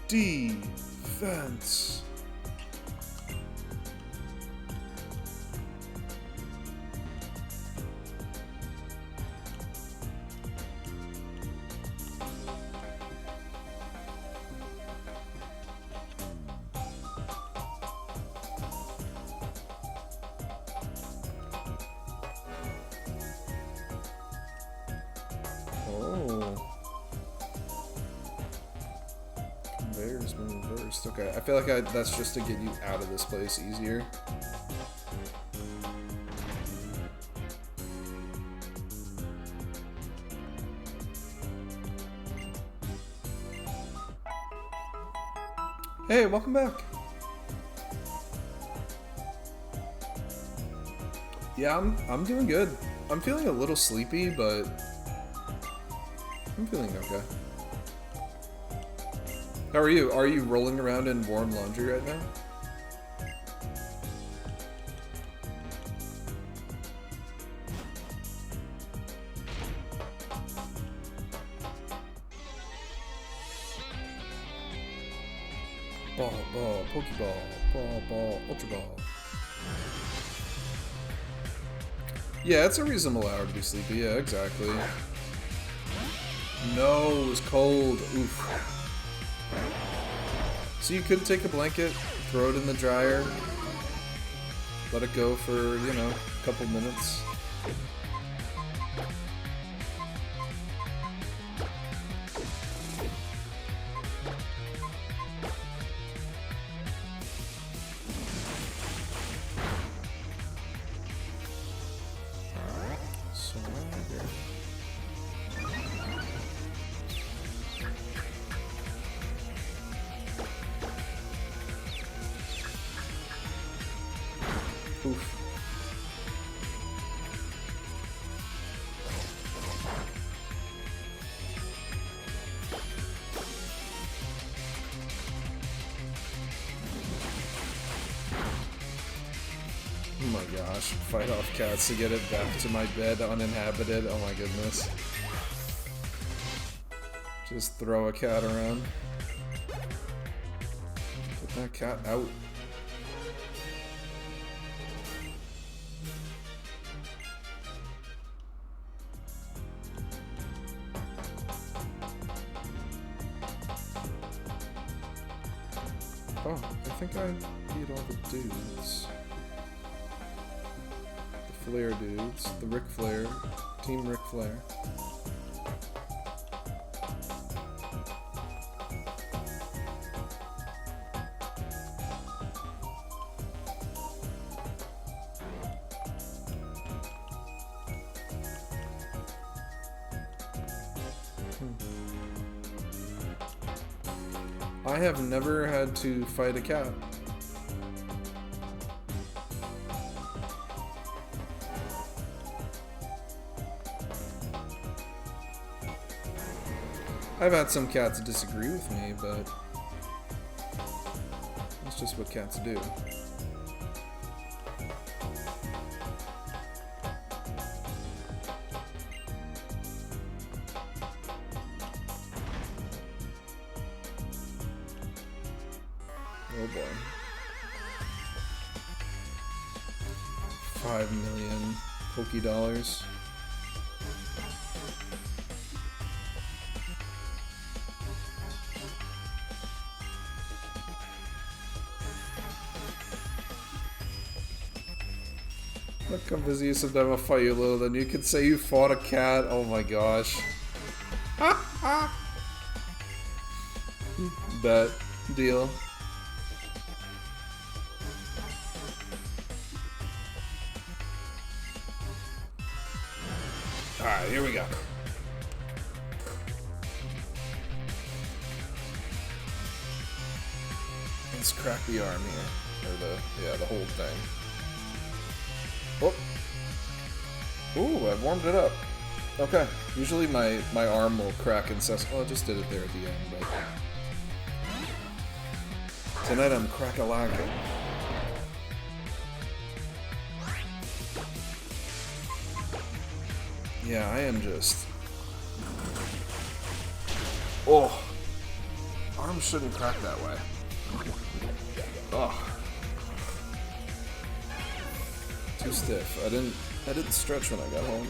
defense. Conveyor's been reversed. Okay, I feel like that's just to get you out of this place easier. Hey, welcome back. Yeah, I'm doing good. I'm feeling a little sleepy, but I'm feeling okay. How are you? Are you rolling around in warm laundry right now? Ball, Pokeball, ball, Ultra Ball. Yeah, it's a reasonable hour to be sleepy. Yeah, exactly. No, it was cold. Oof. So you could take a blanket, throw it in the dryer, let it go for, you know, a couple minutes. Oof. Oh my gosh, fight off cats to get it back to my bed uninhabited. Oh my goodness. Just throw a cat around. Put that cat out. Oh, I think I beat all the dudes. The Flair dudes, the Ric Flair, Team Ric Flair. I have never had to fight a cat. I've had some cats disagree with me, but that's just what cats do. Oh boy. 5 million Poké Dollars. Look how busy you said I'll fight you a little, then you could say you fought a cat. Oh my gosh. Bet. Deal. Alright, here we go. Let's crack the arm here. Or the whole thing. Oh. Ooh, I warmed it up. Okay. Usually my arm will crack and says, oh, I just did it there at the end, but tonight I'm crack-a-lacking. Yeah, I am just... Oh! Arms shouldn't crack that way. Ugh. Too stiff. I didn't stretch when I got home.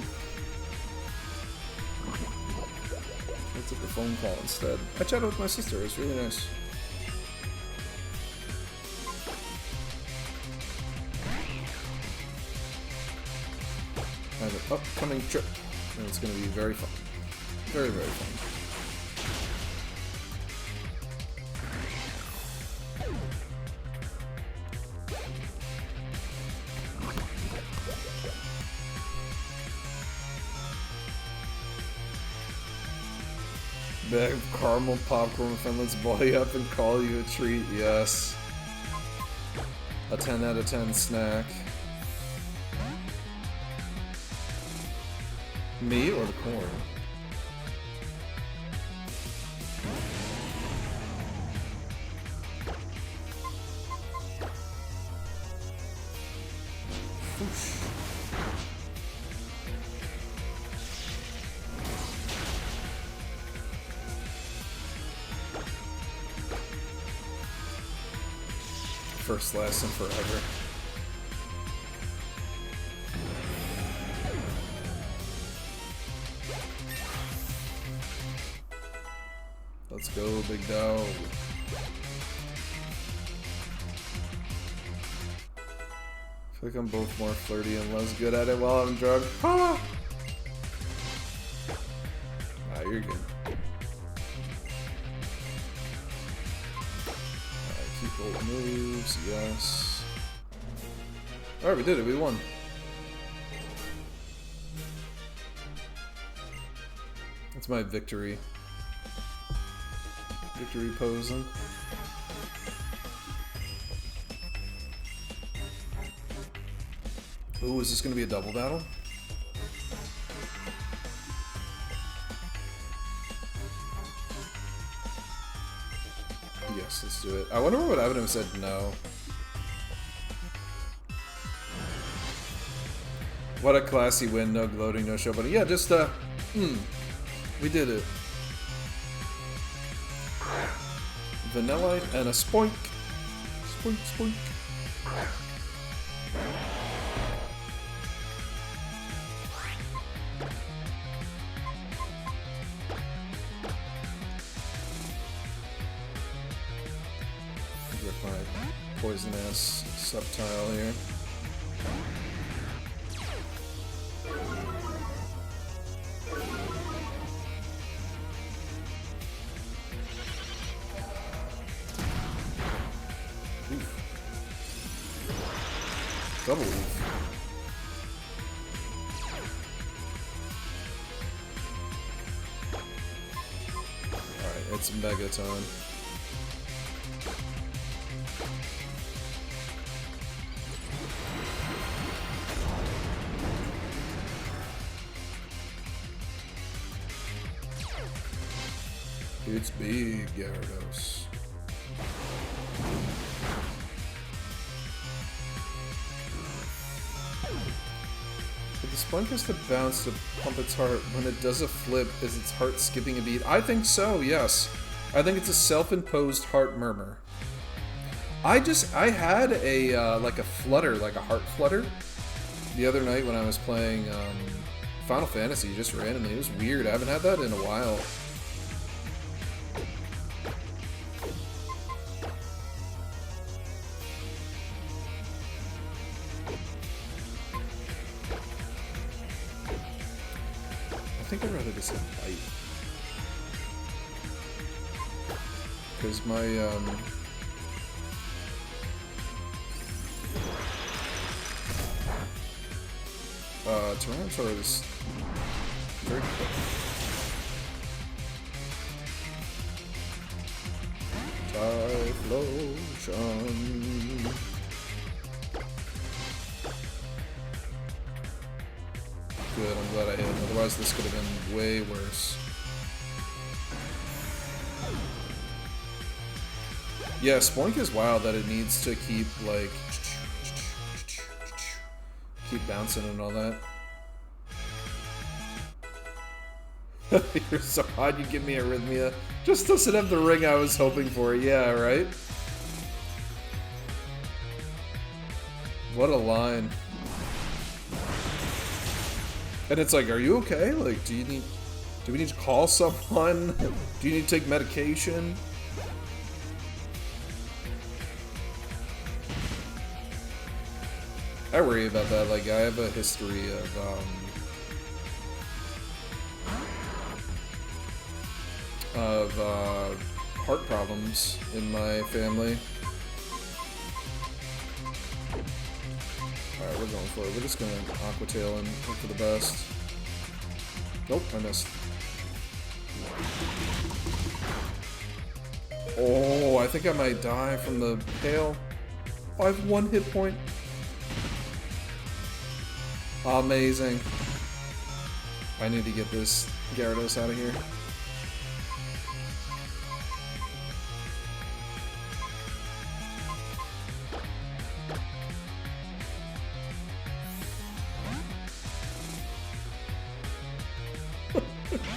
I took a phone call instead. I chatted with my sister, it was really nice. I have an upcoming trip, and it's going to be very fun. Very, very fun. Bag of caramel popcorn friend, let's body up and call you a treat, yes. A 10 out of 10 snack. Me or the corn? Whoosh. First, last, and forever. Let's go, big dog. I feel like I'm both more flirty and less good at it while I'm drunk. Ah! Ah, you're good. Keep old moves, yes. Alright, we did it, we won. That's my victory. Victory posing. Ooh, is this gonna be a double battle? Yes, let's do it. I wonder what I would have said no. What a classy win, no gloating, no show, but yeah, just, we did it. Vanillite and a spoink. Spoink, spoink. Get my poisonous subtile here. Double leaf. Alright, it's Megaton. It's big, Gyarados. But the sponge has to bounce to pump its heart. When it does a flip, is its heart skipping a beat? I think so, yes. I think it's a self-imposed heart murmur. I had a, like a flutter, like a heart flutter, the other night when I was playing, Final Fantasy, just randomly. It was weird. I haven't had that in a while. I think I'd rather just bite. Because my, Tyranitar is very quick. Typhlosion. Good, I'm glad I hit him. Otherwise this could have been way worse. Yeah, Spoink is wild that it needs to keep, like, keep bouncing and all that. You're so odd you give me arrhythmia. Just doesn't have the ring I was hoping for. Yeah, right? What a line. And it's like, are you okay? Like, do we need to call someone? Do you need to take medication? I worry about that. Like, I have a history of heart problems in my family. Alright, we're going for it. We're just gonna Aqua Tail and hope for the best. Nope, I missed. Oh, I think I might die from the hail. Oh, I have 1 hit point. Amazing. I need to get this Gyarados out of here.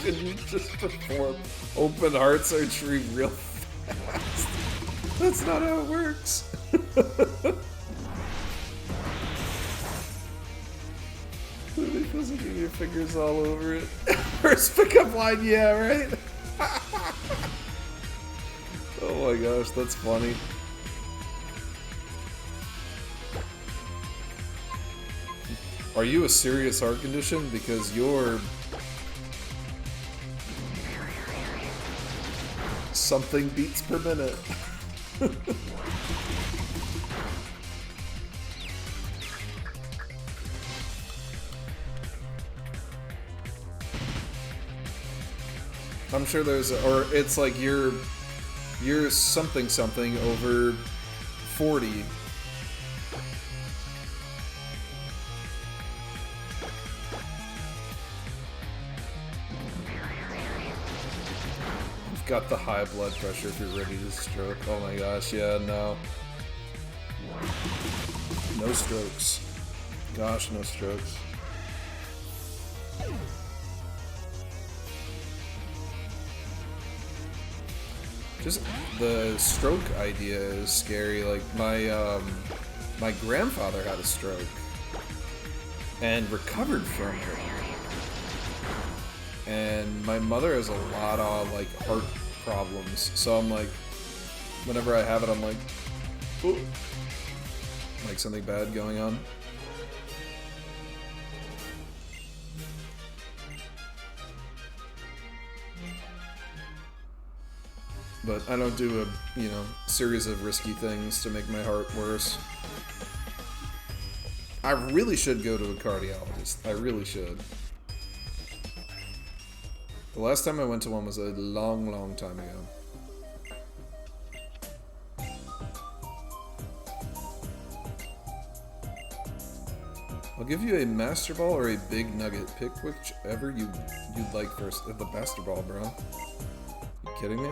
Can you just perform open heart surgery real fast? That's not how it works. It doesn't give your fingers all over it. First pickup line, yeah, right? Oh my gosh, that's funny. Are you a serious heart condition? Because you're... something beats per minute. I'm sure there's, or it's like you're something over 40. You've got the high blood pressure if you're ready to stroke. Oh my gosh, yeah, no. No strokes. Gosh, no strokes. Just the stroke idea is scary. Like my my grandfather had a stroke and recovered from it, and my mother has a lot of like heart problems. So I'm like, whenever I have it, I'm like, ooh, like something bad going on. But I don't do a, you know, series of risky things to make my heart worse. I really should go to a cardiologist. I really should. The last time I went to one was a long, long time ago. I'll give you a Master Ball or a Big Nugget. Pick whichever you'd like first. The Master Ball, bro. You kidding me?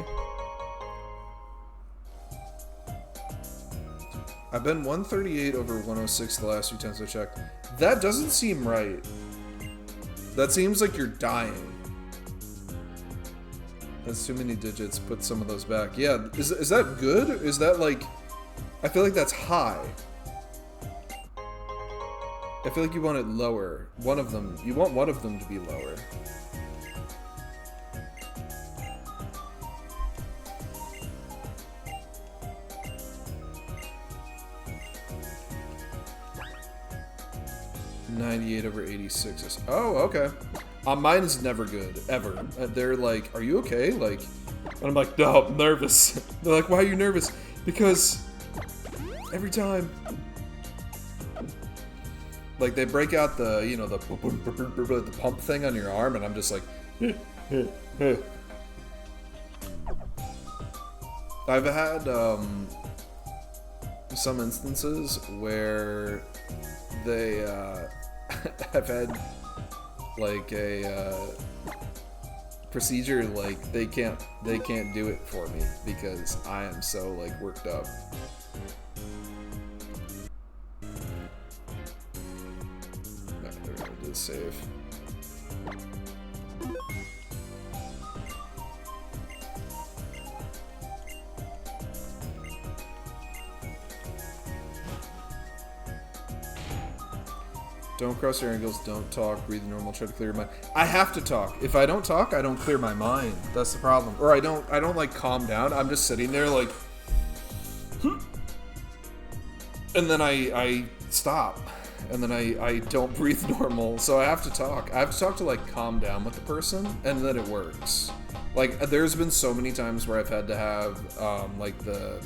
I've been 138 over 106 the last few times I checked. That doesn't seem right. That seems like you're dying. That's too many digits. Put some of those back. Yeah, is that good? Is that like... I feel like that's high. I feel like you want it lower. One of them. You want one of them to be lower. .98 over 86 is... Oh, okay. Mine is never good, ever. They're like, are you okay? Like, and I'm like, no, I'm nervous. They're like, why are you nervous? Because every time... Like, they break out the, you know, the pump thing on your arm, and I'm just like... I've had, some instances where they, I've had, like, a, procedure, like, they can't do it for me because I am so, like, worked up. Alright, they're gonna do the save. Don't cross your angles, don't talk, breathe normal, try to clear your mind. I have to talk. If I don't talk, I don't clear my mind. That's the problem. Or I don't like calm down. I'm just sitting there like and then I stop. And then I don't breathe normal. So I have to talk. I have to talk to like calm down with the person, and then it works. Like there's been so many times where I've had to have like the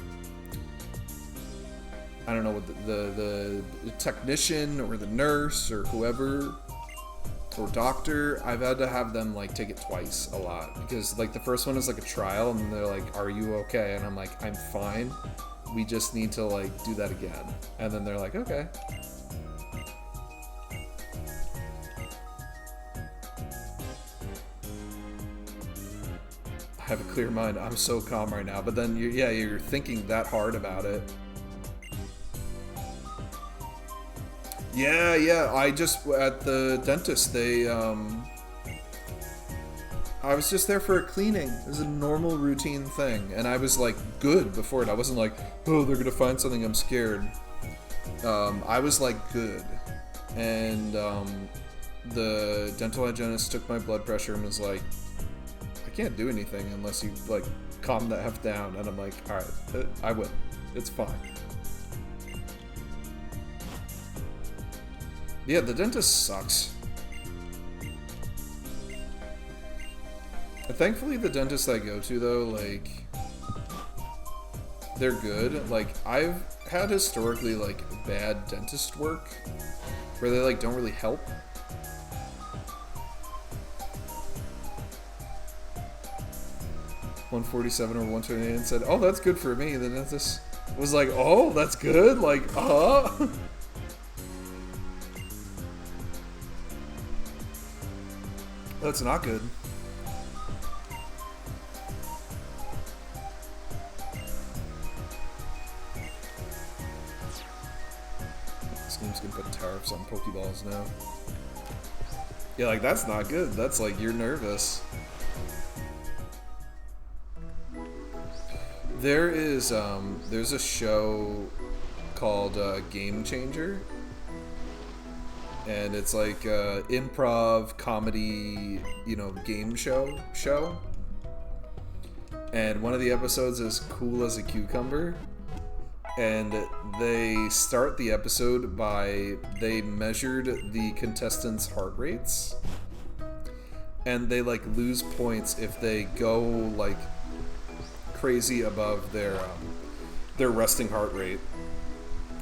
I don't know what the technician or the nurse or whoever or doctor, I've had to have them like take it twice a lot because like the first one is like a trial and they're like, are you okay? And I'm like, I'm fine. We just need to like do that again. And then they're like, okay. I have a clear mind. I'm so calm right now. But then you're thinking that hard about it. Yeah, I just, at the dentist, they, I was just there for a cleaning. It was a normal routine thing, and I was, like, good before it. I wasn't like, oh, they're gonna find something, I'm scared. I was, like, good. And, the dental hygienist took my blood pressure and was like, I can't do anything unless you, like, calm the F down. And I'm like, alright, I will. It's fine. Yeah, the dentist sucks. Thankfully, the dentists I go to, though, like, they're good. Like, I've had historically, like, bad dentist work where they, like, don't really help. $147 or $128 and said, oh, that's good for me. The dentist was like, oh, that's good? Like, That's not good. This game's gonna put tariffs on Pokeballs now. Yeah, like, that's not good. That's like, you're nervous. There is, there's a show called Game Changer. And it's like improv comedy, you know, game show. And one of the episodes is Cool as a Cucumber. And they start the episode by, they measured the contestants' heart rates. And they like lose points if they go like crazy above their resting heart rate.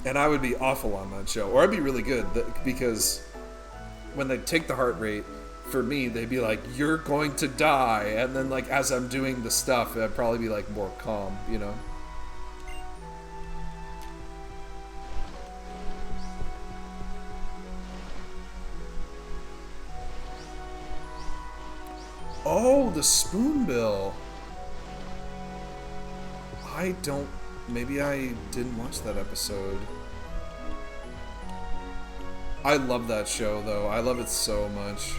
And I would be awful on that show. Or I'd be really good, because when they take the heart rate, for me, they'd be like, you're going to die. And then, like, as I'm doing the stuff, I'd probably be, like, more calm, you know? Oh, the spoonbill. I don't... Maybe I didn't watch that episode. I love that show, though. I love it so much.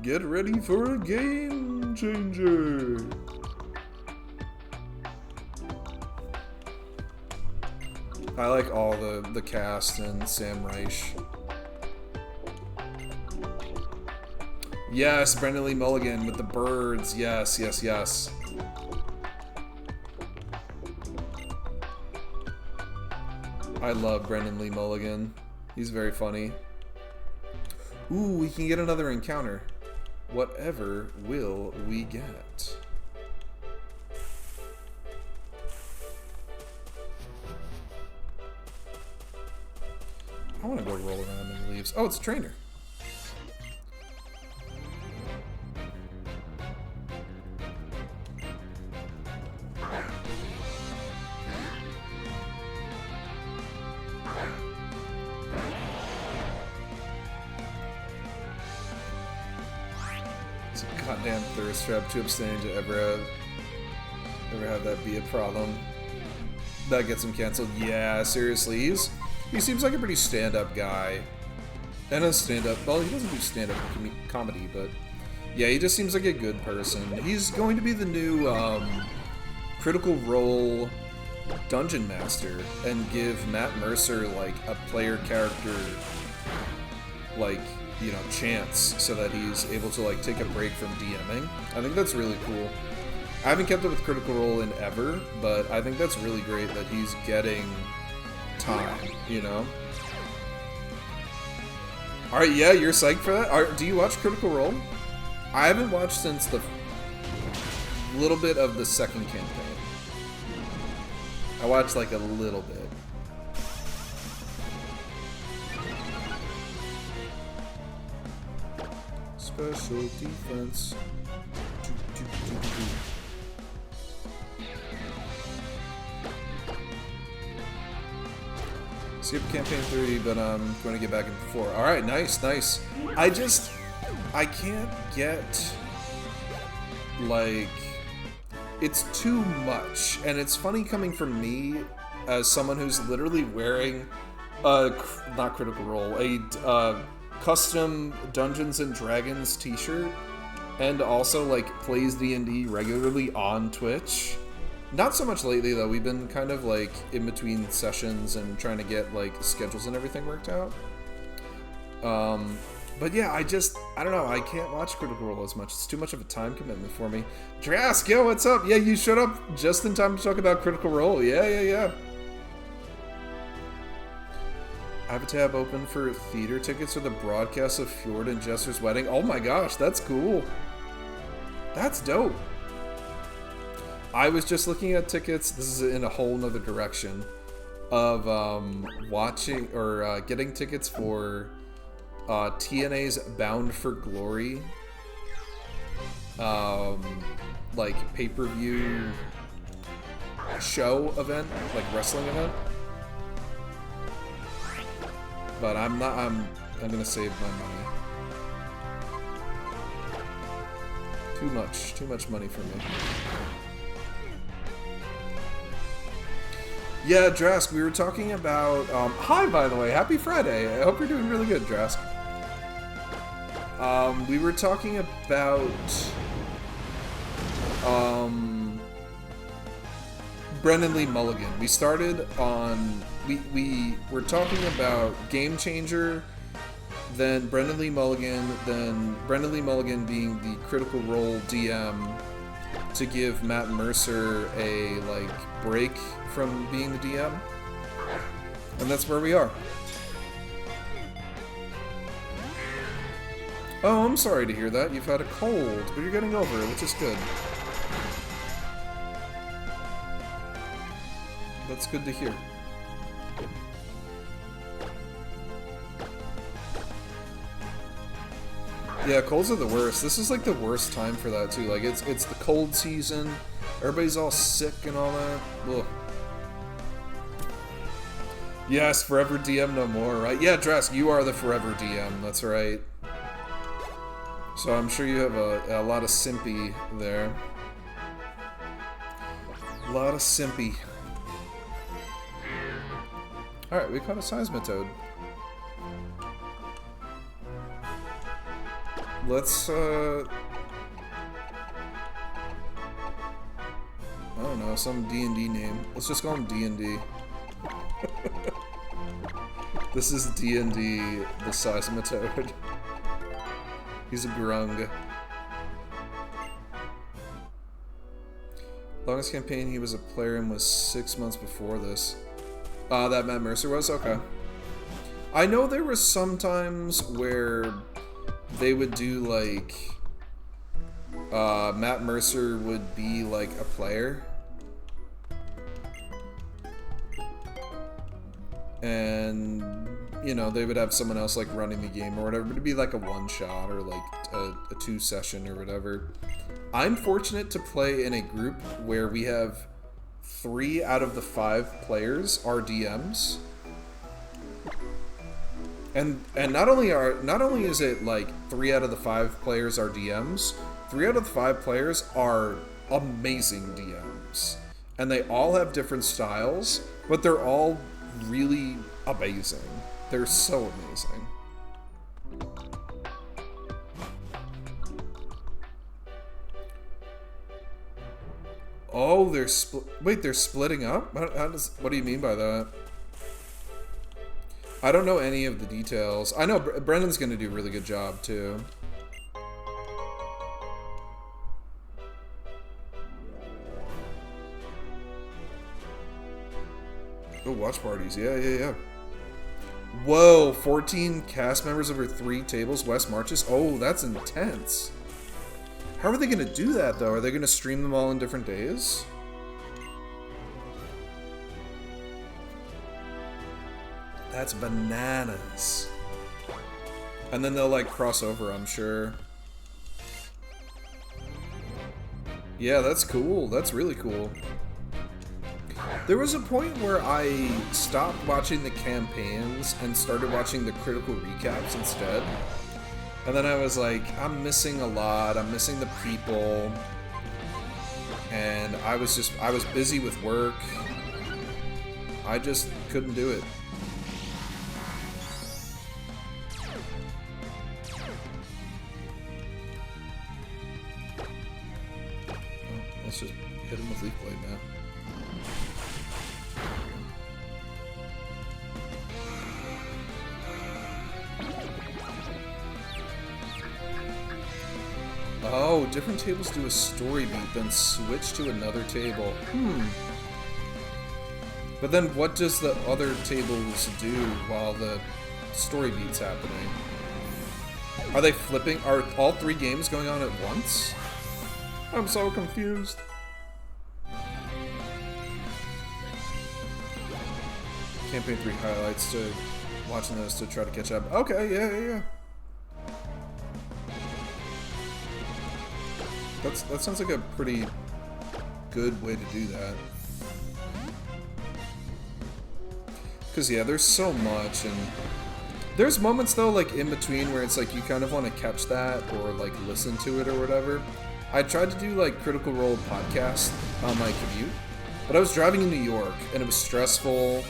Get ready for a game changer. I like all the cast and Sam Reich. Yes, Brendan Lee Mulligan with the birds. Yes, yes, yes. I love Brendan Lee Mulligan. He's very funny. Ooh, we can get another encounter. Whatever will we get? I want to go roll around in the leaves. Oh, it's a trainer. It's a goddamn thirst trap to abstain to ever have that be a problem. That gets him canceled. Yeah, seriously, he seems like a pretty stand-up guy. And a stand-up... Well, he doesn't do stand-up comedy, but... Yeah, he just seems like a good person. He's going to be the new, Critical Role Dungeon Master and give Matt Mercer, like, a player character, like, you know, chance so that he's able to, like, take a break from DMing. I think that's really cool. I haven't kept up with Critical Role in ever, but I think that's really great that he's getting... time, you know? Alright, yeah, you're psyched for that? Do you watch Critical Role? I haven't watched since the little bit of the second campaign. I watched like a little bit. Special defense. Skip campaign 3, but I'm going to get back into 4. Alright, nice, nice. I can't get, like, it's too much. And it's funny coming from me as someone who's literally wearing not Critical Role, a custom Dungeons and Dragons t-shirt, and also, like, plays D&D regularly on Twitch. Not so much lately, though. We've been kind of, like, in between sessions and trying to get, like, schedules and everything worked out. But yeah, I don't know, I can't watch Critical Role as much. It's too much of a time commitment for me. Drask, yo, what's up? Yeah, you showed up just in time to talk about Critical Role. Yeah. I have a tab open for theater tickets for the broadcast of Fjord and Jester's wedding. Oh my gosh, that's cool. That's dope. I was just looking at tickets, this is in a whole nother direction, of watching, or getting tickets for TNA's Bound for Glory, like, pay-per-view show event, like wrestling event. But I'm gonna save my money. Too much money for me. Yeah, Drask, we were talking about... hi, by the way. Happy Friday. I hope you're doing really good, Drask. We were talking about... Brendan Lee Mulligan. We started on... We were talking about Game Changer, then Brendan Lee Mulligan, being the Critical Role DM to give Matt Mercer a, like, break from being the DM. And that's where we are. Oh, I'm sorry to hear that. You've had a cold, but you're getting over it, which is good. That's good to hear. Yeah, colds are the worst. This is like the worst time for that too. Like it's the cold season. Everybody's all sick and all that. Ugh. Yes, forever DM no more, right? Yeah, Drask, you are the forever DM. That's right. So I'm sure you have a lot of simpy there. A lot of simpy. Alright, we caught a Seismitoad. Let's, I don't know, some D&D name. Let's just call him D&D. This is D&D, the Seismitoad. He's a grung. Longest campaign he was a player in was 6 months before this. That Matt Mercer was? Okay. I know there was sometimes where they would do, like, Matt Mercer would be, like, a player. And, you know, they would have someone else, like, running the game or whatever. But it'd be, like, a one-shot or, like, a two-session or whatever. I'm fortunate to play in a group where we have 3 out of the 5 players are DMs. And not only is it like 3 out of the 5 players are DMs, 3 out of the 5 players are amazing DMs. And they all have different styles, but they're all really amazing. They're so amazing. Oh, they're wait, they're splitting up? What do you mean by that? I don't know any of the details. I know Brendan's gonna do a really good job, too. Oh, watch parties. Yeah. Whoa, 14 cast members over 3 tables, West marches. Oh, that's intense. How are they going to do that, though? Are they going to stream them all in different days? That's bananas. And then they'll, like, cross over, I'm sure. Yeah, that's cool. That's really cool. There was a point where I stopped watching the campaigns and started watching the critical recaps instead. And then I was like, I'm missing a lot. I'm missing the people. And I was busy with work. I just couldn't do it. Well, let's just hit him with Leaf Blade now. Oh, different tables do a story beat, then switch to another table. But then what does the other tables do while the story beat's happening? Are they flipping? Are all 3 games going on at once? I'm so confused. Campaign 3 highlights to watching those to try to catch up. Okay, yeah. That sounds like a pretty good way to do that. Because, yeah, there's so much, and there's moments, though, like, in between where it's like you kind of want to catch that or, like, listen to it or whatever. I tried to do, like, Critical Role podcast on my commute, but I was driving in New York, and it was stressful,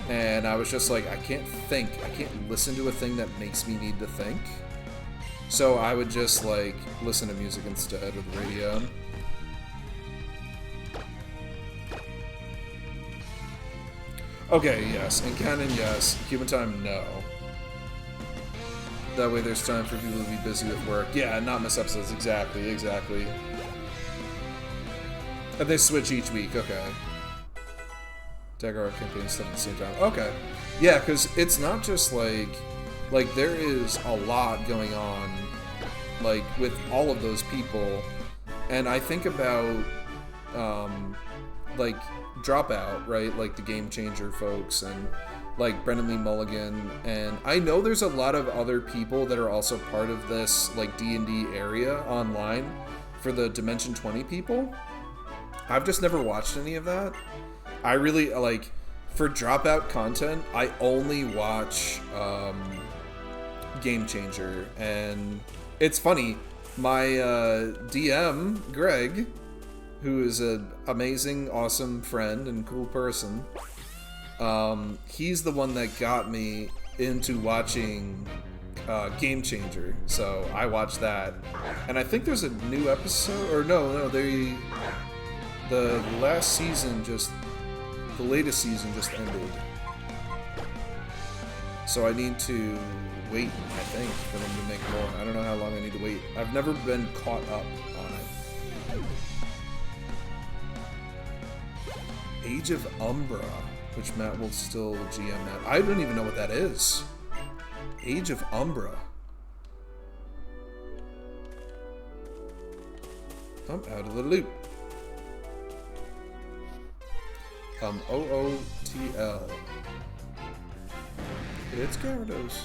and I was just like, I can't think. I can't listen to a thing that makes me need to think. So I would just, like, listen to music instead with the radio. Okay, yes. In canon, yes. Human time, no. That way there's time for people to be busy with work. Yeah, not miss episodes. Exactly. And they switch each week. Okay. Dagger campaign stuff at the same time. Okay. Yeah, because it's not just, like, there is a lot going on, like, with all of those people. And I think about, like, Dropout, right? Like, the Game Changer folks, and, like, Brendan Lee Mulligan. And I know there's a lot of other people that are also part of this, like, D&D area online for the Dimension 20 people. I've just never watched any of that. I really, like, for Dropout content, I only watch, Game Changer and It's funny. My DM, Greg, who is an amazing, awesome friend and cool person, he's the one that got me into watching Game Changer. So I watched that, and I think there's a new episode, or no, the last season the latest season just ended. So I need to wait, I think, for them to make more. I don't know how long I need to wait. I've never been caught up on it. Age of Umbra, which Matt will still GM that. I don't even know what that is. Age of Umbra. I'm out of the loop. OOTL. It's Gyarados.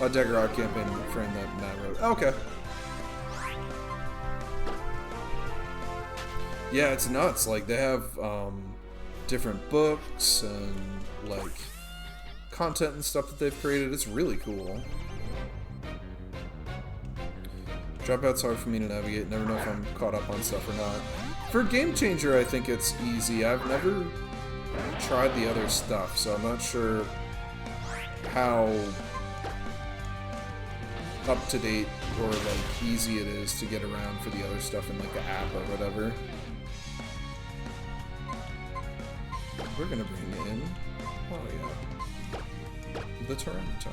Oh, Daggerrod campaign frame that Matt wrote. Okay. Yeah, it's nuts. Like, they have different books and like content and stuff that they've created. It's really cool. Dropout's hard for me to navigate. Never know if I'm caught up on stuff or not. For Game Changer, I think it's easy. I've never tried the other stuff, so I'm not sure how up to date or like easy it is to get around for the other stuff in like the app or whatever. We're gonna bring in, oh yeah, the Tyranitar.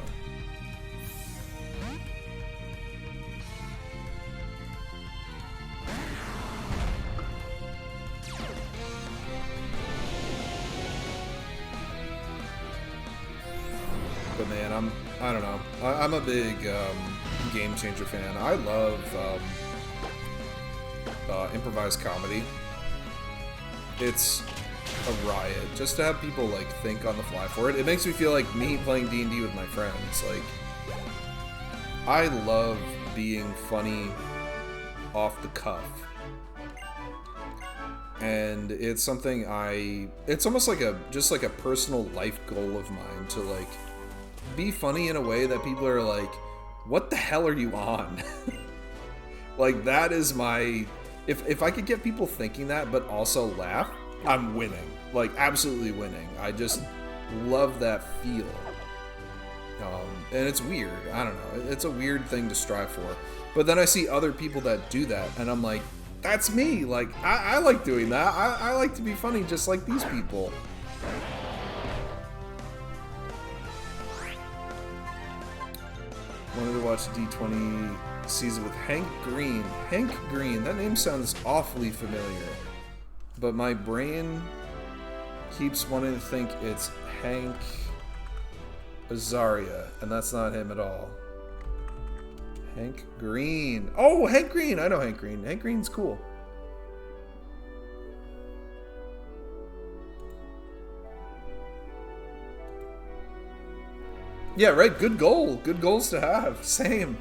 But man, I don't know. I'm a big Game Changer fan. I love improvised comedy. It's a riot. Just to have people like think on the fly for it. It makes me feel like me playing D&D with my friends. Like, I love being funny off the cuff. And it's something it's almost like just like a personal life goal of mine to like be funny in a way that people are like, what the hell are you on? Like, that is my, if I could get people thinking that but also laugh, I'm winning. Like, absolutely winning. I just love that feel. And it's weird. I don't know. It's a weird thing to strive for. But then I see other people that do that, and I'm like, that's me. Like, I like doing that. I like to be funny just like these people. Wanted to watch D20 season with Hank Green. Hank Green, that name sounds awfully familiar. But my brain keeps wanting to think it's Hank Azaria, and that's not him at all. Hank Green. Oh, Hank Green! I know Hank Green. Hank Green's cool. Yeah, right. Good goal. Good goals to have. Same.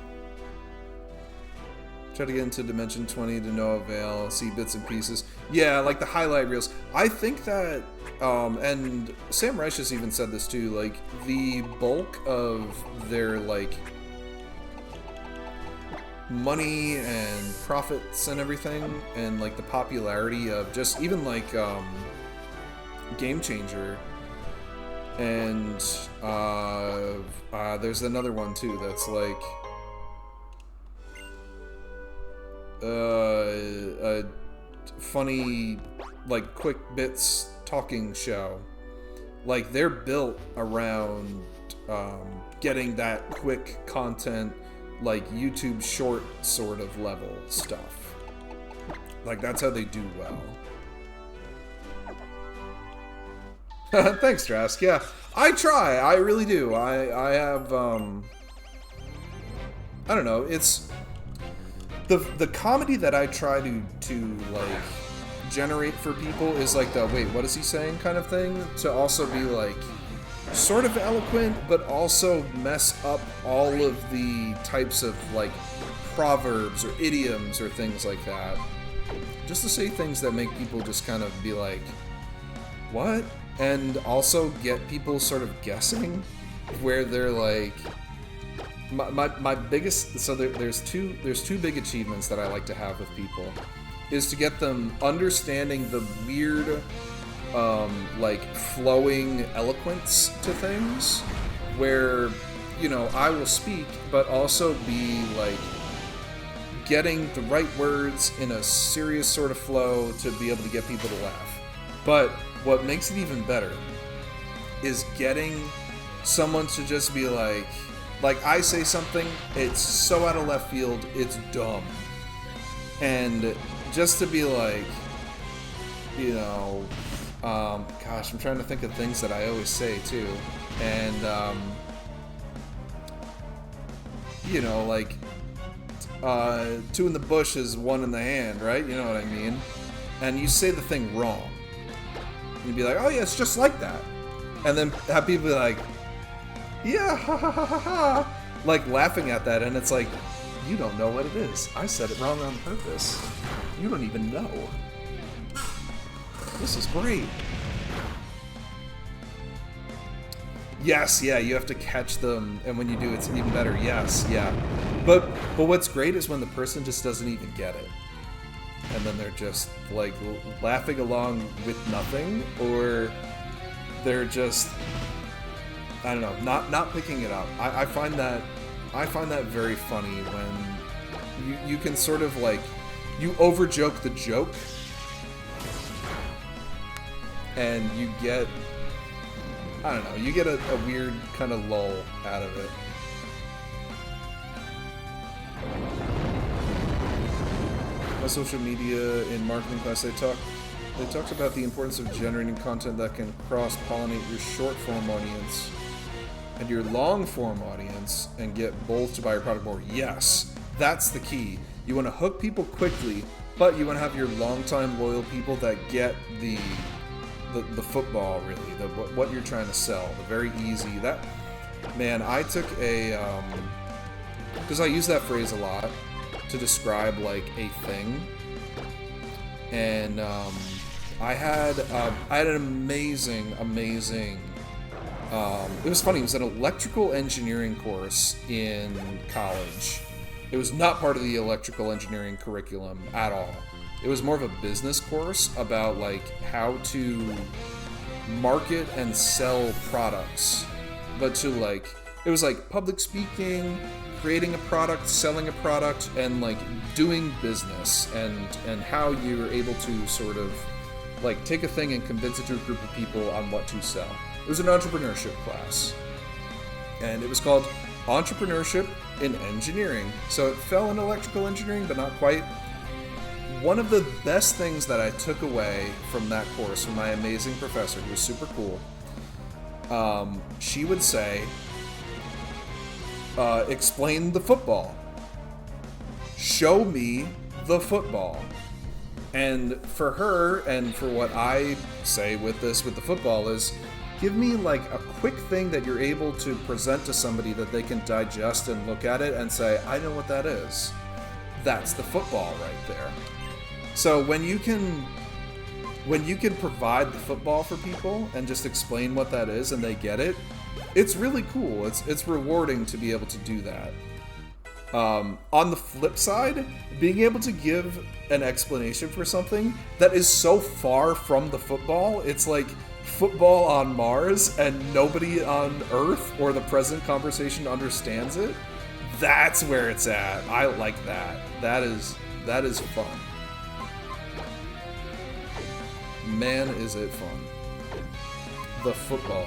Try to get into Dimension 20 to no avail. See bits and pieces. Yeah, like the highlight reels. I think that, and Sam Reich has even said this too, like, the bulk of their, like, money and profits and everything, and, like, the popularity of just even, like, Game Changer. And there's another one too that's like a funny, like, quick bits talking show. Like, they're built around getting that quick content, like YouTube short sort of level stuff. Like, that's how they do well. Thanks, Trask. Yeah, I try. I really do. I have, I don't know. It's the comedy that I try to like generate for people is like the wait, what is he saying kind of thing. To also be like sort of eloquent, but also mess up all of the types of like proverbs or idioms or things like that. Just to say things that make people just kind of be like, what? And also get people sort of guessing where they're like, my biggest, so there's two big achievements that I like to have with people, is to get them understanding the weird, like flowing eloquence to things, where, you know, I will speak, but also be like getting the right words in a serious sort of flow to be able to get people to laugh. But what makes it even better is getting someone to just be like I say something, it's so out of left field, it's dumb. And just to be like, you know, gosh, I'm trying to think of things that I always say too. And, you know, like, two in the bush is one in the hand, right? You know what I mean? And you say the thing wrong. You'd be like, oh yeah, it's just like that. And then have people be like, yeah, ha ha ha ha ha, like laughing at that, and it's like, you don't know what it is. I said it wrong on purpose. You don't even know. This is great. Yes, yeah, you have to catch them, and when you do, it's even better. Yes, yeah. But what's great is when the person just doesn't even get it. And then they're just, like, laughing along with nothing, or they're just, I don't know, not picking it up. I find that very funny when you can sort of, like, you over-joke the joke, and you get, I don't know, you get a weird kind of lull out of it. My social media in marketing class, they talked about the importance of generating content that can cross-pollinate your short-form audience and your long-form audience and get both to buy your product more. Yes, that's the key. You want to hook people quickly, but you want to have your long-time loyal people that get the football, really, what you're trying to sell, the very easy. That, man, I took a, because I use that phrase a lot to describe, like, a thing, and I had an amazing, it was funny, it was an electrical engineering course in college. It was not part of the electrical engineering curriculum at all. It was more of a business course about, like, how to market and sell products, but to, like, it was like public speaking, creating a product, selling a product, and, like, doing business, and how you're able to sort of, like, take a thing and convince it to a group of people on what to sell. It was an entrepreneurship class, and it was called Entrepreneurship in Engineering. So it fell in electrical engineering, but not quite. One of the best things that I took away from that course from my amazing professor, who was super cool, she would say, explain the football. Show me the football. And for her, and for what I say with the football, is give me, like, a quick thing that you're able to present to somebody that they can digest and look at it and say, I know what that is. That's the football right there. So when you can provide the football for people and just explain what that is and they get it, it's really cool. It's rewarding to be able to do that. On the flip side, being able to give an explanation for something that is so far from the football, it's like football on Mars and nobody on Earth or the present conversation understands it. That's where it's at. I like that. That is fun. Man, is it fun. The football.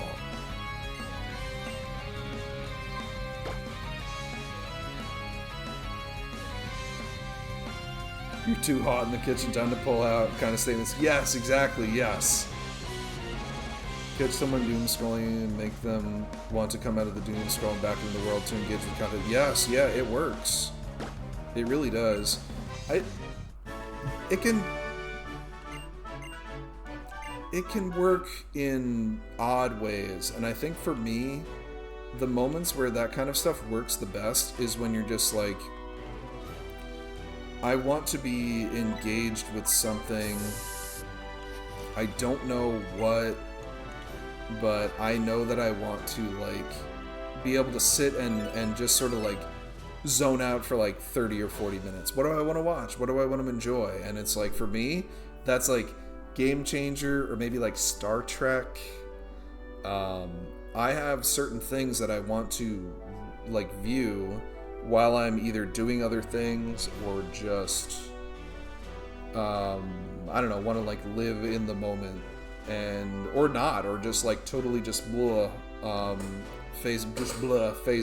You're too hot in the kitchen, time to pull out kind of statements. Yes, exactly, yes. Catch someone doom scrolling and make them want to come out of the doom scrolling back into the world to engage with content. Yes, yeah, it works. It really does. It can work in odd ways, and I think for me, the moments where that kind of stuff works the best is when you're just like, I want to be engaged with something. I don't know what, but I know that I want to, like, be able to sit and just sort of like zone out for like 30 or 40 minutes. What do I want to watch? What do I want to enjoy? And it's like, for me, that's like Game Changer, or maybe like Star Trek. I have certain things that I want to like view while I'm either doing other things or just I don't know, want to like live in the moment, and or not, or just like totally just blah, phase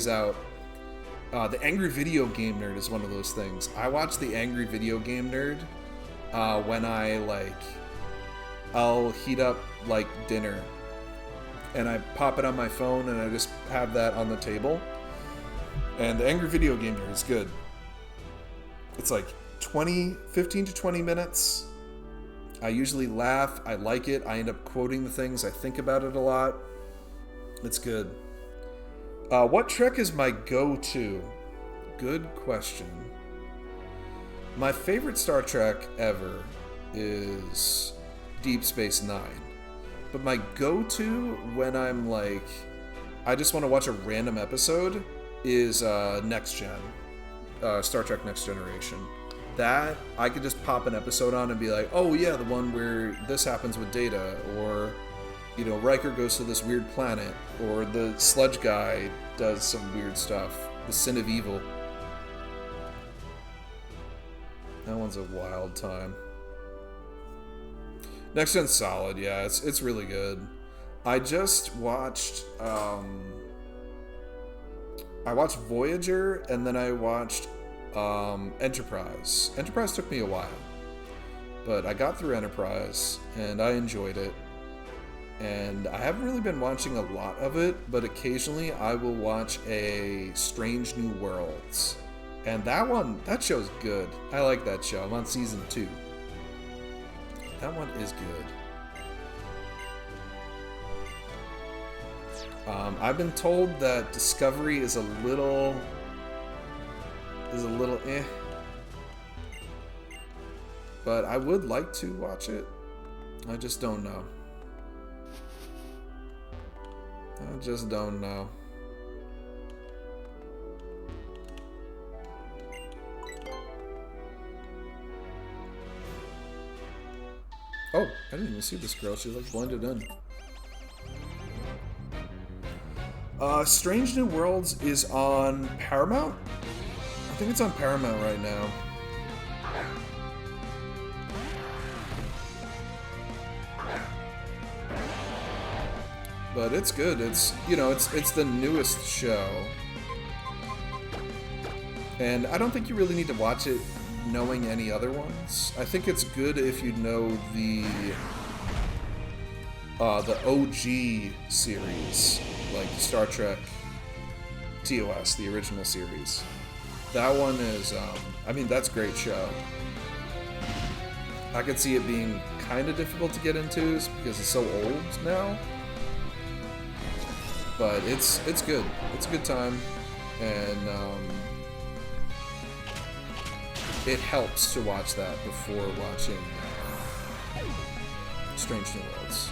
out. The Angry Video Game Nerd is one of those things. I watch the Angry Video Game Nerd when I like, I'll heat up like dinner, and I pop it on my phone, and I just have that on the table. And the Angry Video Game Nerd is good. It's like 15 to 20 minutes. I usually laugh. I like it. I end up quoting the things. I think about it a lot. It's good. What Trek is my go-to? Good question. My favorite Star Trek ever is Deep Space Nine. But my go-to when I'm like, I just want to watch a random episode is Next Gen. Star Trek Next Generation. That, I could just pop an episode on and be like, oh yeah, the one where this happens with Data, or, you know, Riker goes to this weird planet, or the sludge guy does some weird stuff. The Sin of Evil. That one's a wild time. Next Gen's solid, yeah, it's really good. I just watched Voyager, and then I watched Enterprise. Enterprise took me a while, but I got through Enterprise and I enjoyed it. And I haven't really been watching a lot of it, but occasionally I will watch a Strange New Worlds. And that show's good. I like that show. I'm on season 2. That one is good. I've been told that Discovery is a little eh. But I would like to watch it. I just don't know. I just don't know. Oh, I didn't even see this girl. She's like blended in. Strange New Worlds is on Paramount? I think it's on Paramount right now. But it's good. It's, you know, it's the newest show. And I don't think you really need to watch it knowing any other ones. I think it's good if you know the OG series, like Star Trek TOS, the original series. That one is, I mean, that's a great show. I could see it being kind of difficult to get into because it's so old now. But it's good. It's a good time, and it helps to watch that before watching Strange New Worlds.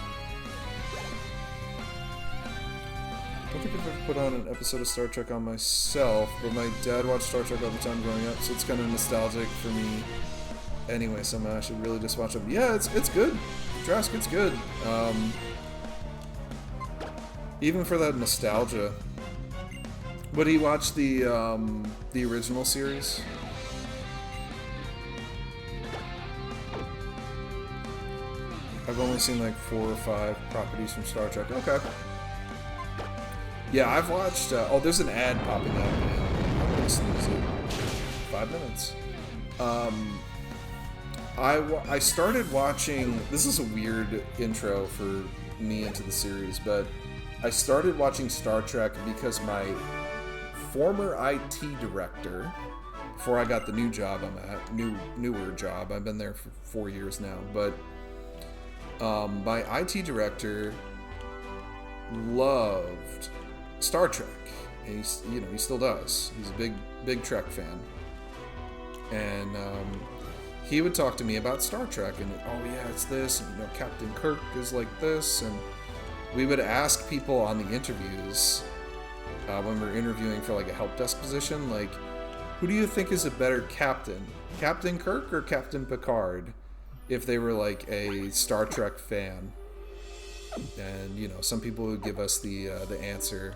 I don't think I've ever put on an episode of Star Trek on myself, but my dad watched Star Trek all the time growing up, so it's kind of nostalgic for me. Anyway, somehow I should really just watch them. Yeah, it's good. Drask, it's good. Even for that nostalgia. Would he watch the original series? I've only seen like 4 or 5 properties from Star Trek. Okay. Yeah, I've watched... oh, there's an ad popping up. I'm going to snooze it. 5 minutes. I started watching... This is a weird intro for me into the series, but I started watching Star Trek because my former IT director, before I got the new job I'm at, newer job, I've been there for 4 years now, but my IT director loved Star Trek. And he still does. He's a big Trek fan. And he would talk to me about Star Trek, and oh yeah, it's this, and Captain Kirk is like this, and we would ask people on the interviews when we're interviewing for like a help desk position, like, who do you think is a better captain? Captain Kirk or Captain Picard? If they were like a Star Trek fan. And, you know, some people would give us the answer.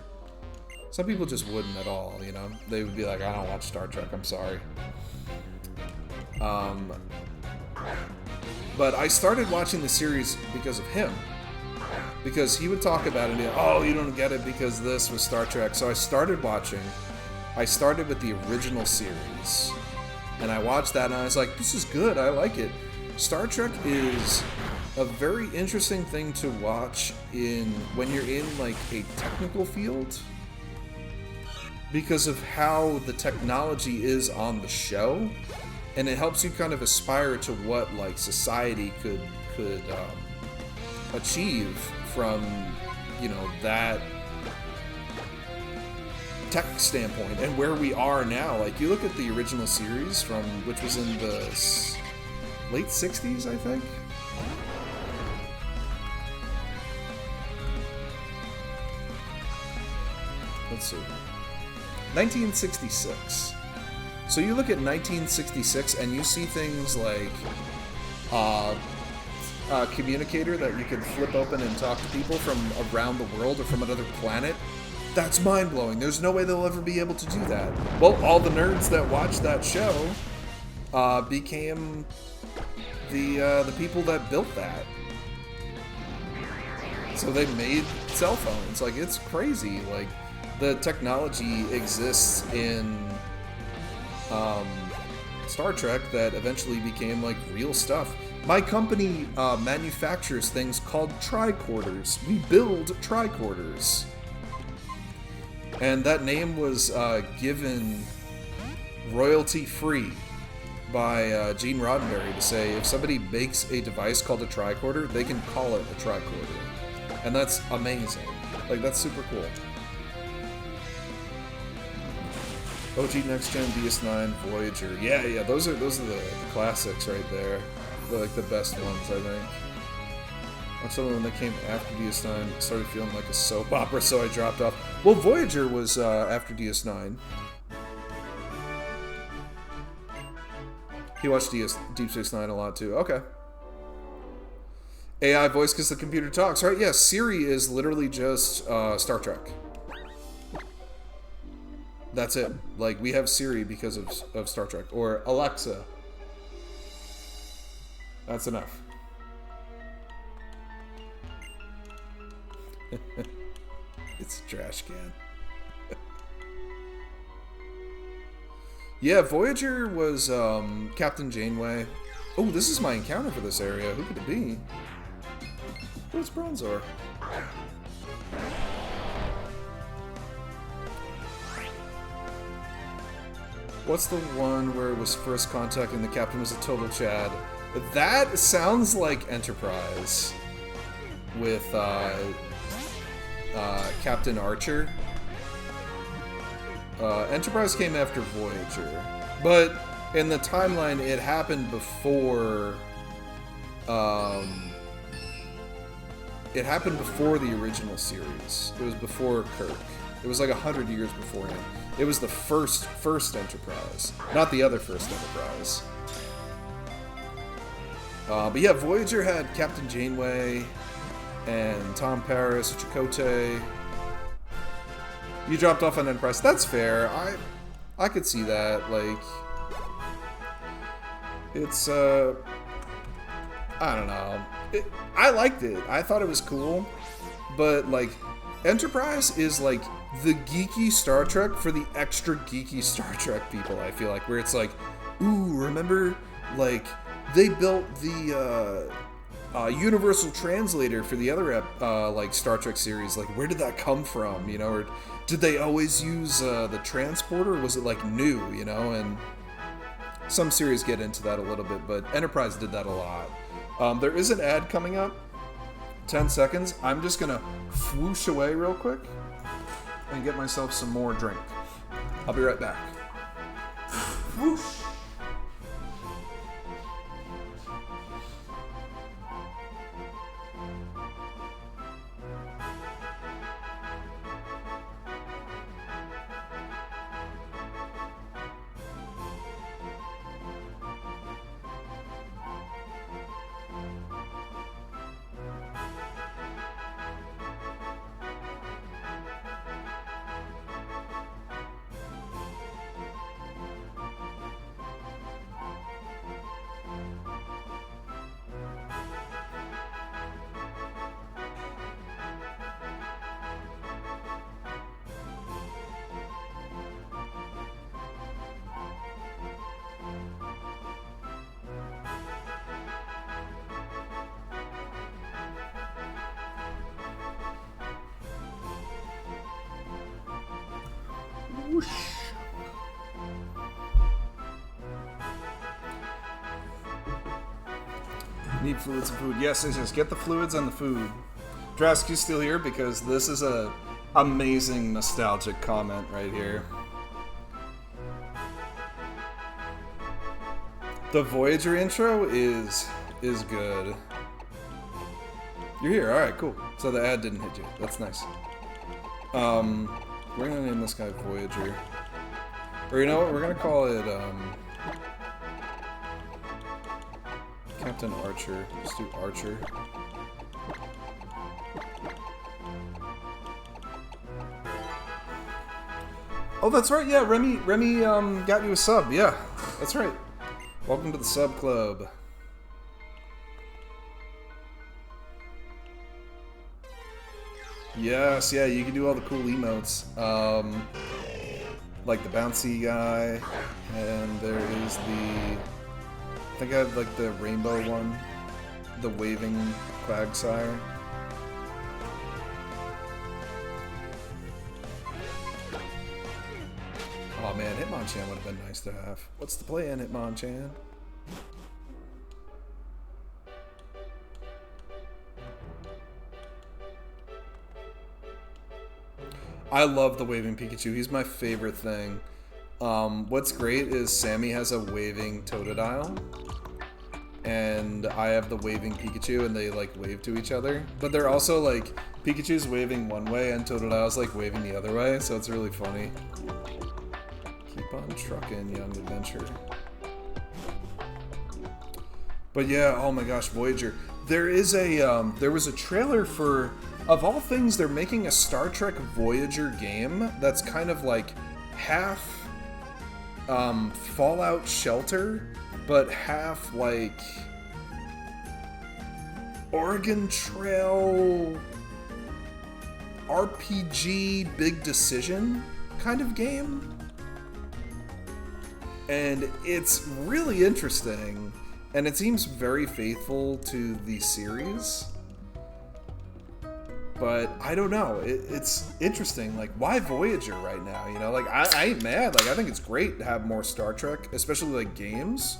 Some people just wouldn't at all, you know? They would be like, I don't watch Star Trek, I'm sorry. But I started watching the series because of him. Because he would talk about it and oh, you don't get it because this was Star Trek. So I started watching. I started with the original series. And I watched that and I was like, this is good, I like it. Star Trek is a very interesting thing to watch when you're in like a technical field. Because of how the technology is on the show. And it helps you kind of aspire to what like society could achieve from, you know, that tech standpoint and where we are now. Like, you look at the original series which was in the late 60s, I think. Let's see. 1966. So you look at 1966 and you see things like a communicator that you can flip open and talk to people from around the world or from another planet. That's mind-blowing. There's no way they'll ever be able to do that. Well, all the nerds that watched that show became the people that built that. So they made cell phones. Like, it's crazy. Like, the technology exists in Star Trek that eventually became like real stuff. My company manufactures things called tricorders. We build tricorders. And that name was given royalty-free by Gene Roddenberry to say if somebody makes a device called a tricorder, they can call it a tricorder. And that's amazing. Like, that's super cool. OG Next Gen, DS9, Voyager. Yeah, those are the classics right there. They're like the best ones, I think. Watched some of them that came after DS9. It started feeling like a soap opera, so I dropped off. Well, Voyager was after DS9. He watched Deep Space Nine a lot too. Okay. AI voice because the computer talks, right? Yeah, Siri is literally just Star Trek. That's it. Like, we have Siri because of Star Trek. Or Alexa. That's enough. It's a trash can. Yeah, Voyager was Captain Janeway. Oh, this is my encounter for this area. Who could it be? Oh, it's Bronzor. What's the one where it was first contact and the captain was a total Chad? That sounds like Enterprise with Captain Archer. Enterprise came after Voyager, but in the timeline it happened before. It happened before the original series. It was before Kirk. It was like 100 years before him. It was the first Enterprise, not the other first Enterprise. But yeah, Voyager had Captain Janeway and Tom Paris, Chakotay. You dropped off on Enterprise. That's fair. I could see that. Like, it's I don't know. I liked it. I thought it was cool, but like, Enterprise is like the geeky Star Trek for the extra geeky Star Trek people, I feel like, where it's like, ooh, remember, like, they built the universal translator for the other like Star Trek series. Like, where did that come from, you know? Or did they always use the transporter, or was it like new, you know? And some series get into that a little bit, but Enterprise did that a lot. There is an ad coming up. 10 seconds. I'm just gonna whoosh away real quick and get myself some more drink. I'll be right back. Whoosh. Whoosh. Need fluids and food. Yes, yes, yes. Get the fluids and the food. Drask, you still here? Because this is a amazing nostalgic comment right here. The Voyager intro is good. You're here. All right, cool. So the ad didn't hit you. That's nice. We're gonna name this guy Voyager. Or you know what? We're gonna call it Captain Archer. Let's do Archer. Oh, that's right. Yeah, Remy got you a sub. Yeah, that's right. Welcome to the sub club. Yes, yeah, you can do all the cool emotes. Like the bouncy guy, and there is the... I think I have like the rainbow one. The waving Quagsire. Oh man, Hitmonchan would have been nice to have. What's the plan, Hitmonchan? I love the waving Pikachu. He's my favorite thing. What's great is Sammy has a waving Totodile, and I have the waving Pikachu, and they like wave to each other. But they're also like, Pikachu's waving one way and Totodile's like waving the other way, so it's really funny. Keep on trucking, young adventure. But yeah, oh my gosh, Voyager. There is a there was a trailer for, of all things, they're making a Star Trek Voyager game that's kind of like half Fallout Shelter, but half like Oregon Trail RPG Big Decision kind of game. And it's really interesting, and it seems very faithful to the series. But I don't know, it's interesting, like, why Voyager right now, you know? Like, I ain't mad, like, I think it's great to have more Star Trek, especially, like, games.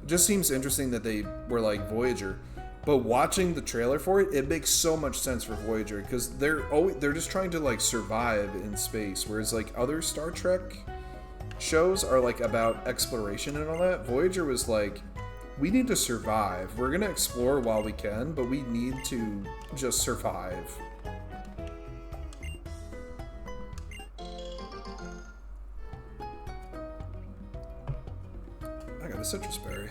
It just seems interesting that they were, like, Voyager. But watching the trailer for it, it makes so much sense for Voyager, because they're just trying to, like, survive in space, whereas, like, other Star Trek shows are, like, about exploration and all that. Voyager was, like, we need to survive. We're gonna explore while we can, but we need to just survive. I got a citrus berry.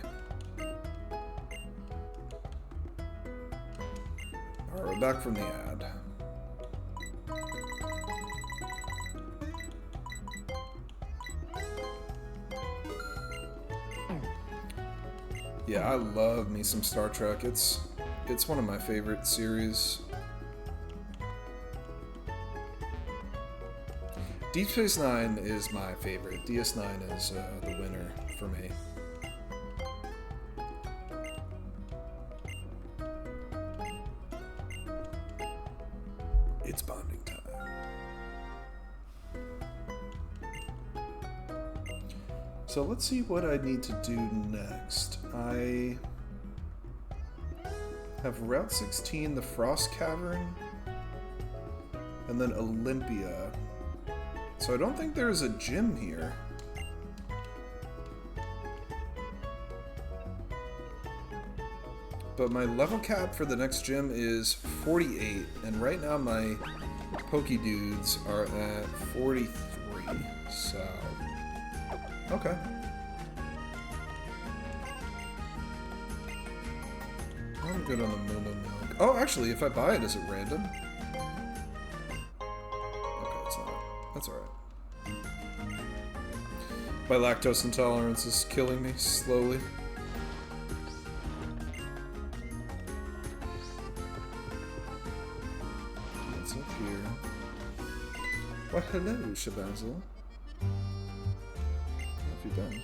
Alright, we're back from the ad. Yeah, I love me some Star Trek. It's one of my favorite series. Deep Space Nine is my favorite. DS9 is the winner for me. It's bonding time. So let's see what I need to do next. I have Route 16, the Frost Cavern, and then Olympia. So I don't think there's a gym here. But my level cap for the next gym is 48, and right now my Pokédudes are at 43, so... Okay. I'm good on the Momo Milk. Oh, actually, if I buy it, is it random? Okay, it's not. That's alright. My lactose intolerance is killing me slowly. What's up here? Why, hello, Shabazzle. What have you done?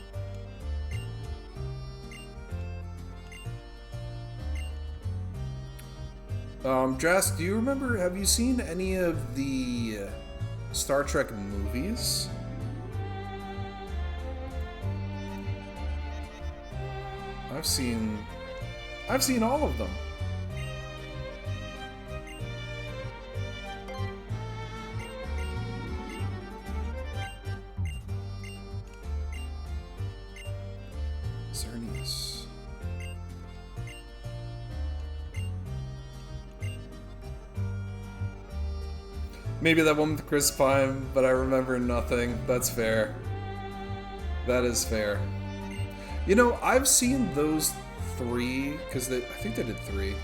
Drask, do you remember, have you seen any of the Star Trek movies? I've seen all of them. Xerneas. Maybe that one with Chris Pine, but I remember nothing. That's fair. That is fair. You know, I've seen those 3, because I think they did 3.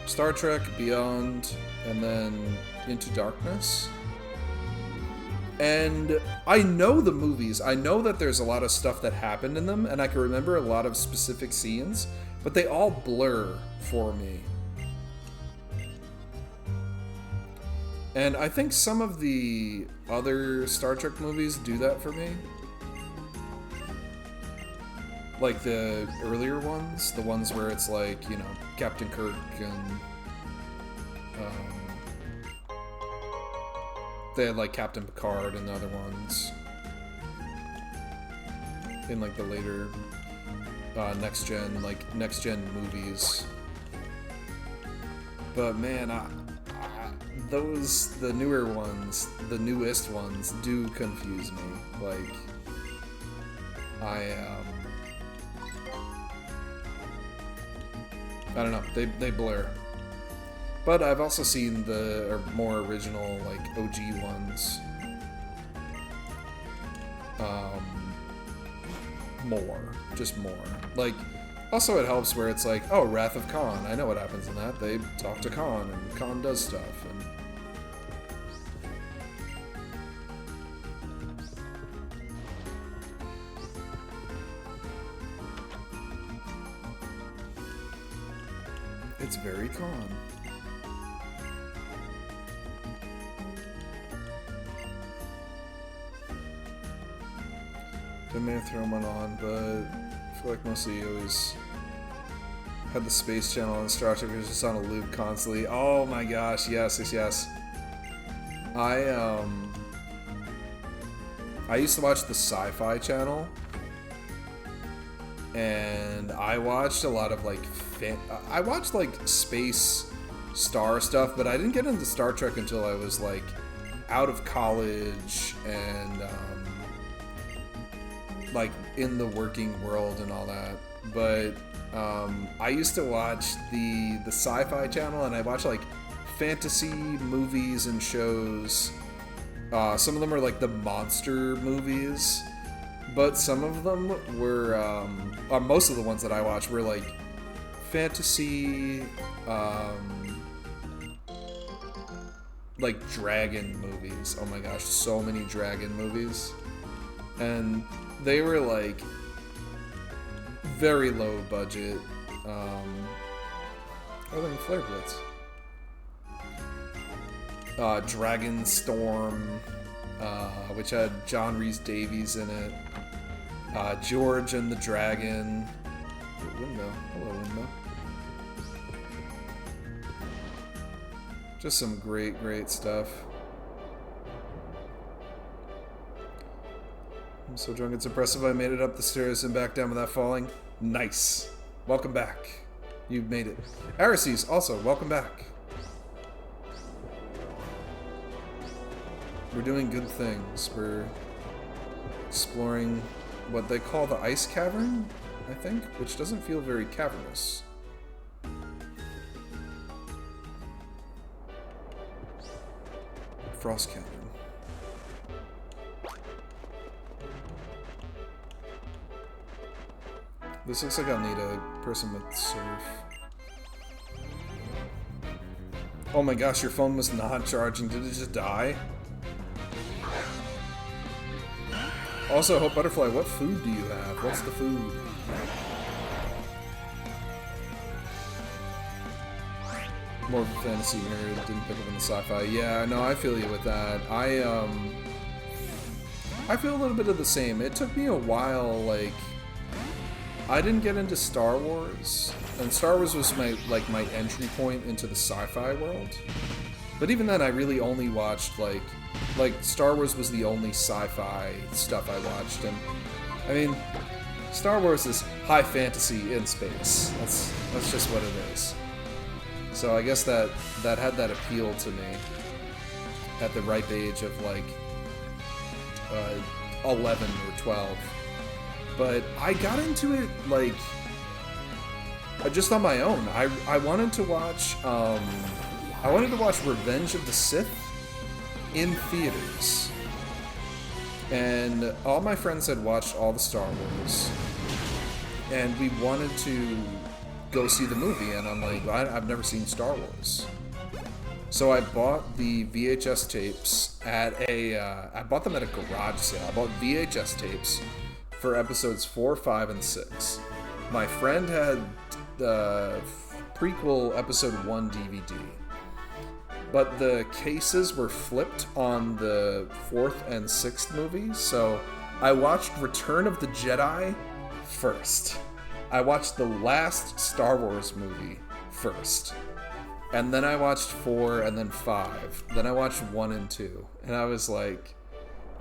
Star Trek, Beyond, and then Into Darkness. And I know the movies. I know that there's a lot of stuff that happened in them, and I can remember a lot of specific scenes, but they all blur for me. And I think some of the other Star Trek movies do that for me. Like the earlier ones, the ones where it's like, you know, Captain Kirk and they had like Captain Picard and the other ones in like the later next gen movies. But man, the newer ones, the newest ones, do confuse me. Like, I don't know, they blur. But I've also seen the more original, like, OG ones. Just more. Like, also it helps where it's like, oh, Wrath of Khan, I know what happens in that. They talk to Khan, and Khan does stuff, and... It's very Khan. I may have thrown one on, but I feel like mostly you always had the Space Channel on Star Trek was just on a loop constantly. Oh my gosh, yes. I used to watch the Sci-Fi Channel, and I watched a lot of like I watched like space star stuff, but I didn't get into Star Trek until I was like out of college and like in the working world and all that. But I used to watch the Sci-Fi Channel, and I watched like fantasy movies and shows. Some of them are like the monster movies, but some of them were most of the ones that I watched were like fantasy like dragon movies. Oh my gosh, so many dragon movies. And they were like very low budget. Like Flare Blitz. Dragon Storm, which had John Rhys Davies in it. George and the Dragon. Window. Hello, Window. Just some great stuff. I'm so drunk it's impressive I made it up the stairs and back down without falling. Nice. Welcome back. You've made it. Arises, also, welcome back. We're doing good things. We're exploring what they call the Ice Cavern, I think, which doesn't feel very cavernous. Frost Cavern. This looks like I'll need a person with surf. Oh my gosh, your phone was not charging. Did it just die? Also, Hope Butterfly, what food do you have? What's the food? More of a fantasy nerd, didn't pick up in the sci-fi. Yeah, no, I feel you with that. I feel a little bit of the same. It took me a while, like... I didn't get into Star Wars, and Star Wars was my entry point into the sci-fi world. But even then, I really only watched, like Star Wars was the only sci-fi stuff I watched, and, I mean, Star Wars is high fantasy in space. That's just what it is. So I guess that had that appeal to me at the ripe age of like 11 or 12. But I got into it like just on my own. I wanted to watch Revenge of the Sith in theaters. And all my friends had watched all the Star Wars. And we wanted to go see the movie, and I'm like, I've never seen Star Wars. So I bought the VHS tapes at I bought them at a garage sale. I bought VHS tapes for episodes 4, 5, and 6. My friend had the prequel episode 1 DVD. But the cases were flipped on the 4th and 6th movies, so I watched Return of the Jedi first. I watched the last Star Wars movie first. And then I watched 4 and then 5. Then I watched 1 and 2. And I was like,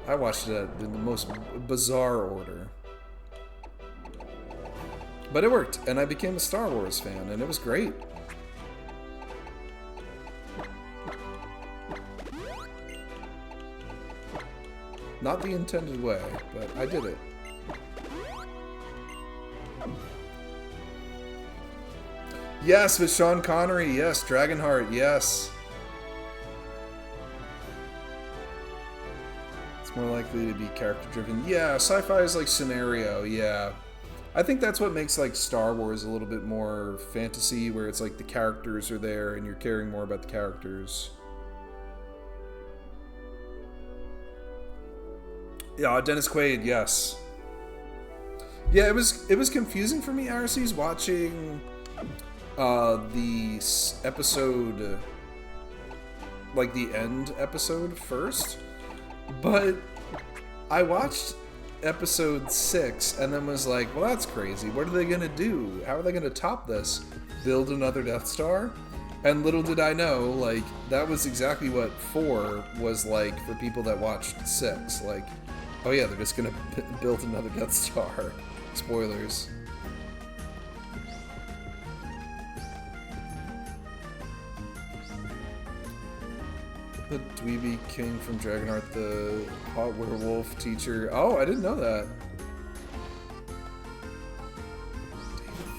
I watched it in the most bizarre order. But it worked, and I became a Star Wars fan, and it was great. Not the intended way, but I did it. Yes, with Sean Connery, yes. Dragonheart, yes. It's more likely to be character-driven. Yeah, sci-fi is like scenario, yeah. I think that's what makes like Star Wars a little bit more fantasy, where it's like the characters are there and you're caring more about the characters. Yeah, Dennis Quaid, yes. Yeah, it was confusing for me, RC's, watching the episode, like the end episode first, but I watched episode 6 and then was like, well, that's crazy. What are they gonna do? How are they gonna top this? Build another Death Star? And little did I know, like, that was exactly what 4 was like for people that watched 6. Like, oh yeah, they're just gonna build another Death Star. Spoilers. The dweeby king from Dragonheart, the hot werewolf teacher. Oh, I didn't know that.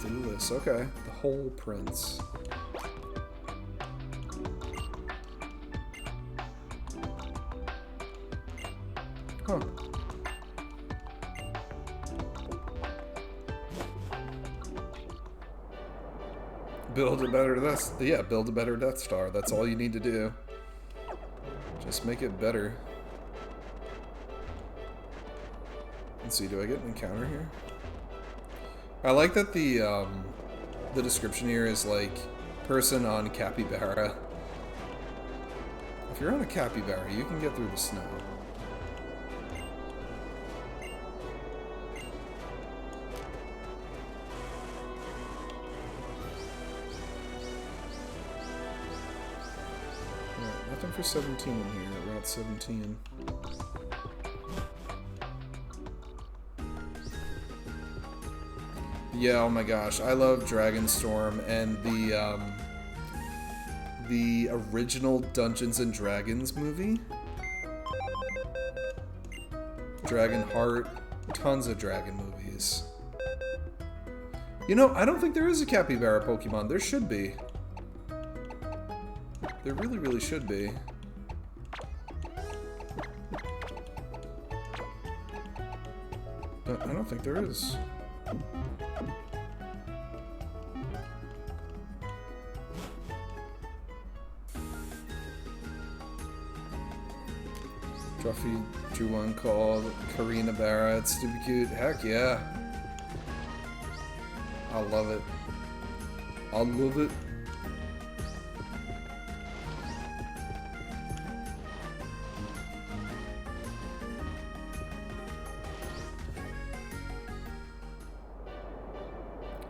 David Thewlis, okay. The Whole Prince. Huh. Build a better Death Star. That's all you need to do. Just make it better. Let's see, do I get an encounter here? I like that the description here is like person on capybara. If you're on a capybara, you can get through the snow. Nothing for 17 here, Route 17. Yeah, oh my gosh, I love Dragonstorm and the original Dungeons and Dragons movie. Dragonheart, tons of dragon movies. You know, I don't think there is a capybara Pokemon. There should be. There really, really should be. But I don't think there is. Druffy drew one called Karina Barra. It's stupid cute. Heck yeah. I love it. I love it.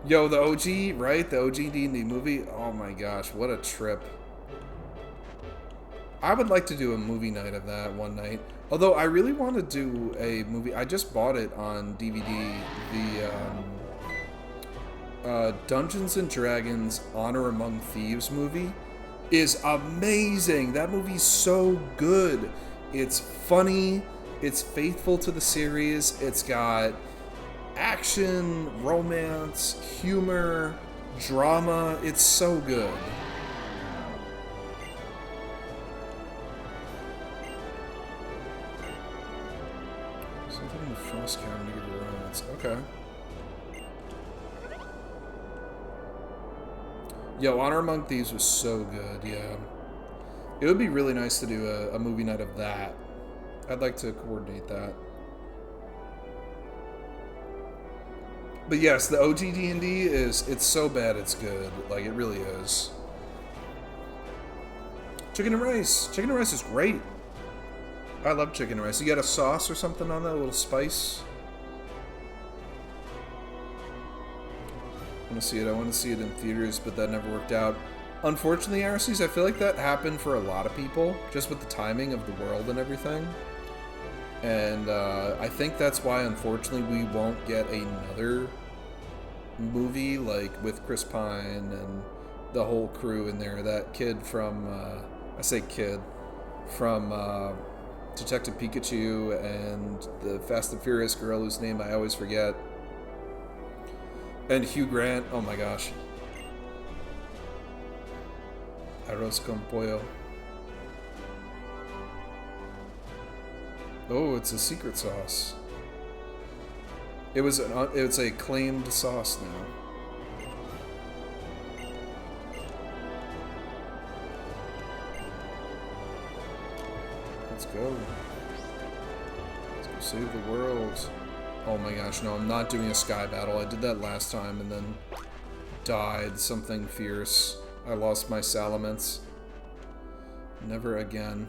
Yo, the OG, right? The OG D&D movie? Oh my gosh, what a trip. I would like to do a movie night of that one night. Although I really want to do a movie. I just bought it on DVD. The Dungeons and Dragons Honor Among Thieves movie is amazing. That movie's so good. It's funny. It's faithful to the series. It's got action, romance, humor, drama. It's so good. Something in the frost cabin to give you romance. Okay. Yo, Honor Among Thieves was so good, yeah. It would be really nice to do a movie night of that. I'd like to coordinate that. But yes, the OG D&D it's so bad it's good. Like, it really is. Chicken and rice. Chicken and rice is great. I love chicken and rice. You got a sauce or something on that? A little spice? I want to see it in theaters, but that never worked out. Unfortunately, RCs, I feel like that happened for a lot of people, just with the timing of the world and everything. And I think that's why, unfortunately, we won't get another movie like with Chris Pine and the whole crew in there. That kid from, I say kid, from Detective Pikachu and the Fast and Furious girl whose name I always forget. And Hugh Grant, oh my gosh. Arroz con pollo. Oh, it's a secret sauce. It's a claimed sauce now. Let's go. Let's go save the world. Oh my gosh, no, I'm not doing a sky battle. I did that last time and then died something fierce. I lost my Salamence. Never again.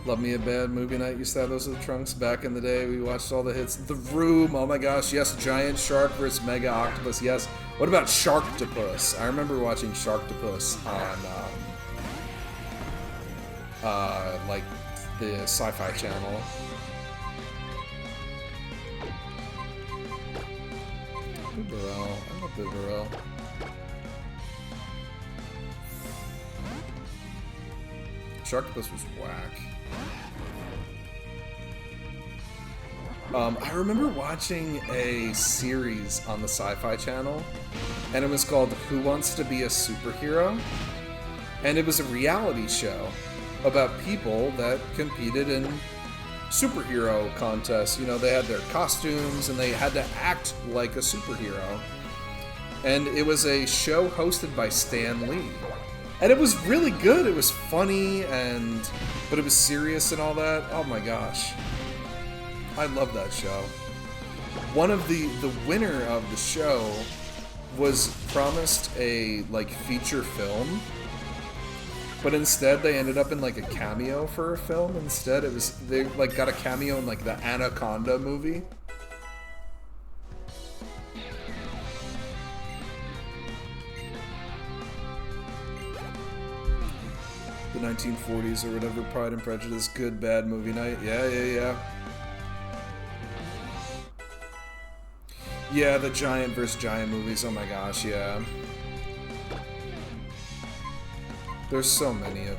Love me a bad movie night. Used to have those with the trunks back in the day. We watched all the hits. The Room. Oh my gosh. Yes. Giant shark versus mega octopus. Yes. What about Sharktopus? I remember watching Sharktopus on like the Sci-Fi Channel. Bibarel. I love Bibarel. Sharktopus was whack. I remember watching a series on the Sci-Fi Channel, and it was called Who Wants to Be a Superhero? And it was a reality show about people that competed in superhero contests. You know, they had their costumes, and they had to act like a superhero. And it was a show hosted by Stan Lee. And it was really good. It was funny, but it was serious and all that. Oh my gosh. I love that show. One of the winner of the show was promised a like feature film, but instead they ended up in like a cameo for a film. Instead, they like got a cameo in like the Anaconda movie. The 1940s or whatever, Pride and Prejudice, good bad movie night. Yeah. Yeah, the giant versus giant movies, oh my gosh, yeah. There's so many of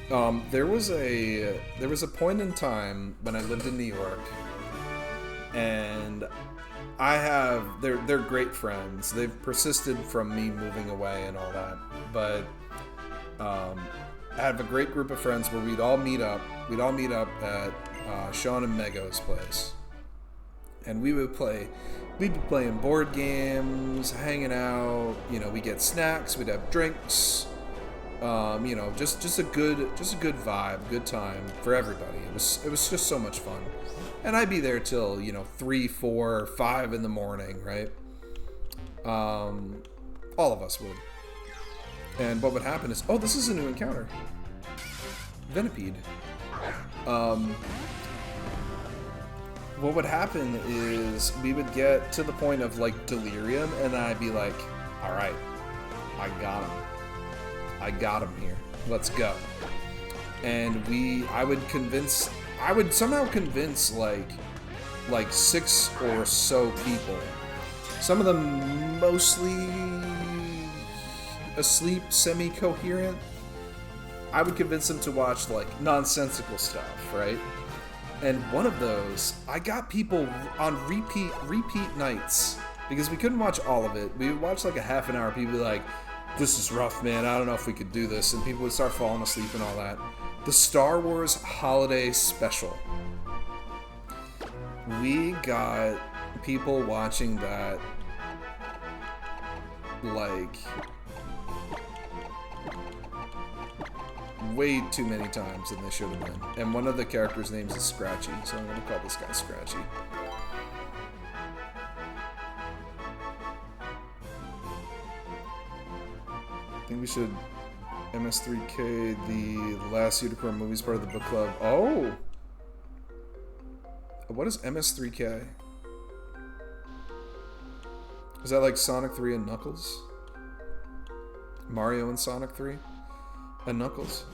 them. There was a point in time when I lived in New York, and they're great friends. They've persisted from me moving away and all that, but I have a great group of friends where we'd all meet up. We'd all meet up at Sean and Mego's place, and we'd be playing board games, hanging out. You know, we get snacks, we'd have drinks. You know, just a good vibe, good time for everybody. It was just so much fun, and I'd be there till 3, 4, 5 in the morning, right? All of us would. And what would happen is, oh, this is a new encounter. Venipede. what would happen is we would get to the point of like delirium, and then I'd be like, all right, I got him here, let's go. And I would somehow convince like 6 or so people, some of them mostly asleep, semi-coherent. I would convince them to watch like nonsensical stuff, right? And one of those, I got people on repeat nights, because we couldn't watch all of it. We would watch like a half an hour. People would be like, this is rough, man, I don't know if we could do this. And people would start falling asleep and all that. The Star Wars Holiday Special. We got people watching that like way too many times than they should have been. And one of the characters' names is Scratchy, so I'm gonna call this guy Scratchy. I think we should MS3K, the last Unicorn Movies part of the book club. Oh! What is MS3K? Is that like Sonic 3 and Knuckles? Mario and Sonic 3? And Knuckles?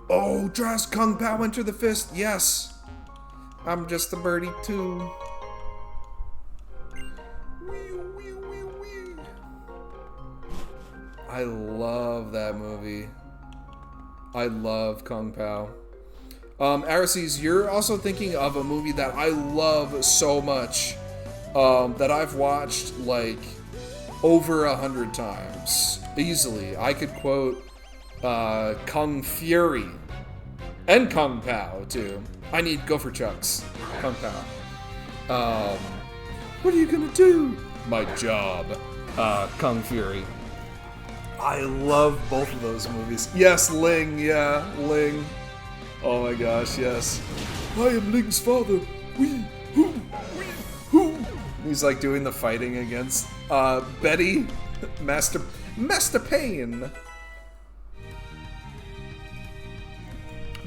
Oh, Dras Kung Pao Enter the Fist, yes! I'm just a birdie too. I love that movie. I love Kung Pao. Araces, you're also thinking of a movie that I love so much, that I've watched like over 100 times. Easily. I could quote Kung Fury. And Kung Pao, too. I need Gopher Chucks. Kung Pao. What are you gonna do? My job. Kung Fury. I love both of those movies. Yes, Ling, yeah, Ling. Oh my gosh, yes. I am Ling's father. Wee, hoo, wee, hoo. He's like doing the fighting against Betty, Master Pain.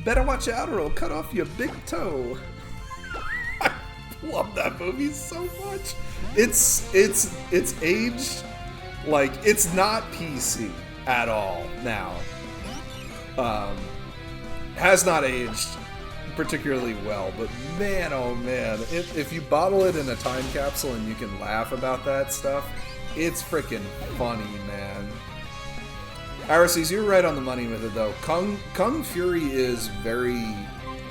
Better watch out or it'll cut off your big toe. I love that movie so much. It's aged like, it's not PC at all now. Has not aged particularly well, but man, oh man, if you bottle it in a time capsule and you can laugh about that stuff, it's freaking funny, man. Araces, you're right on the money with it, though. Kung Fury is very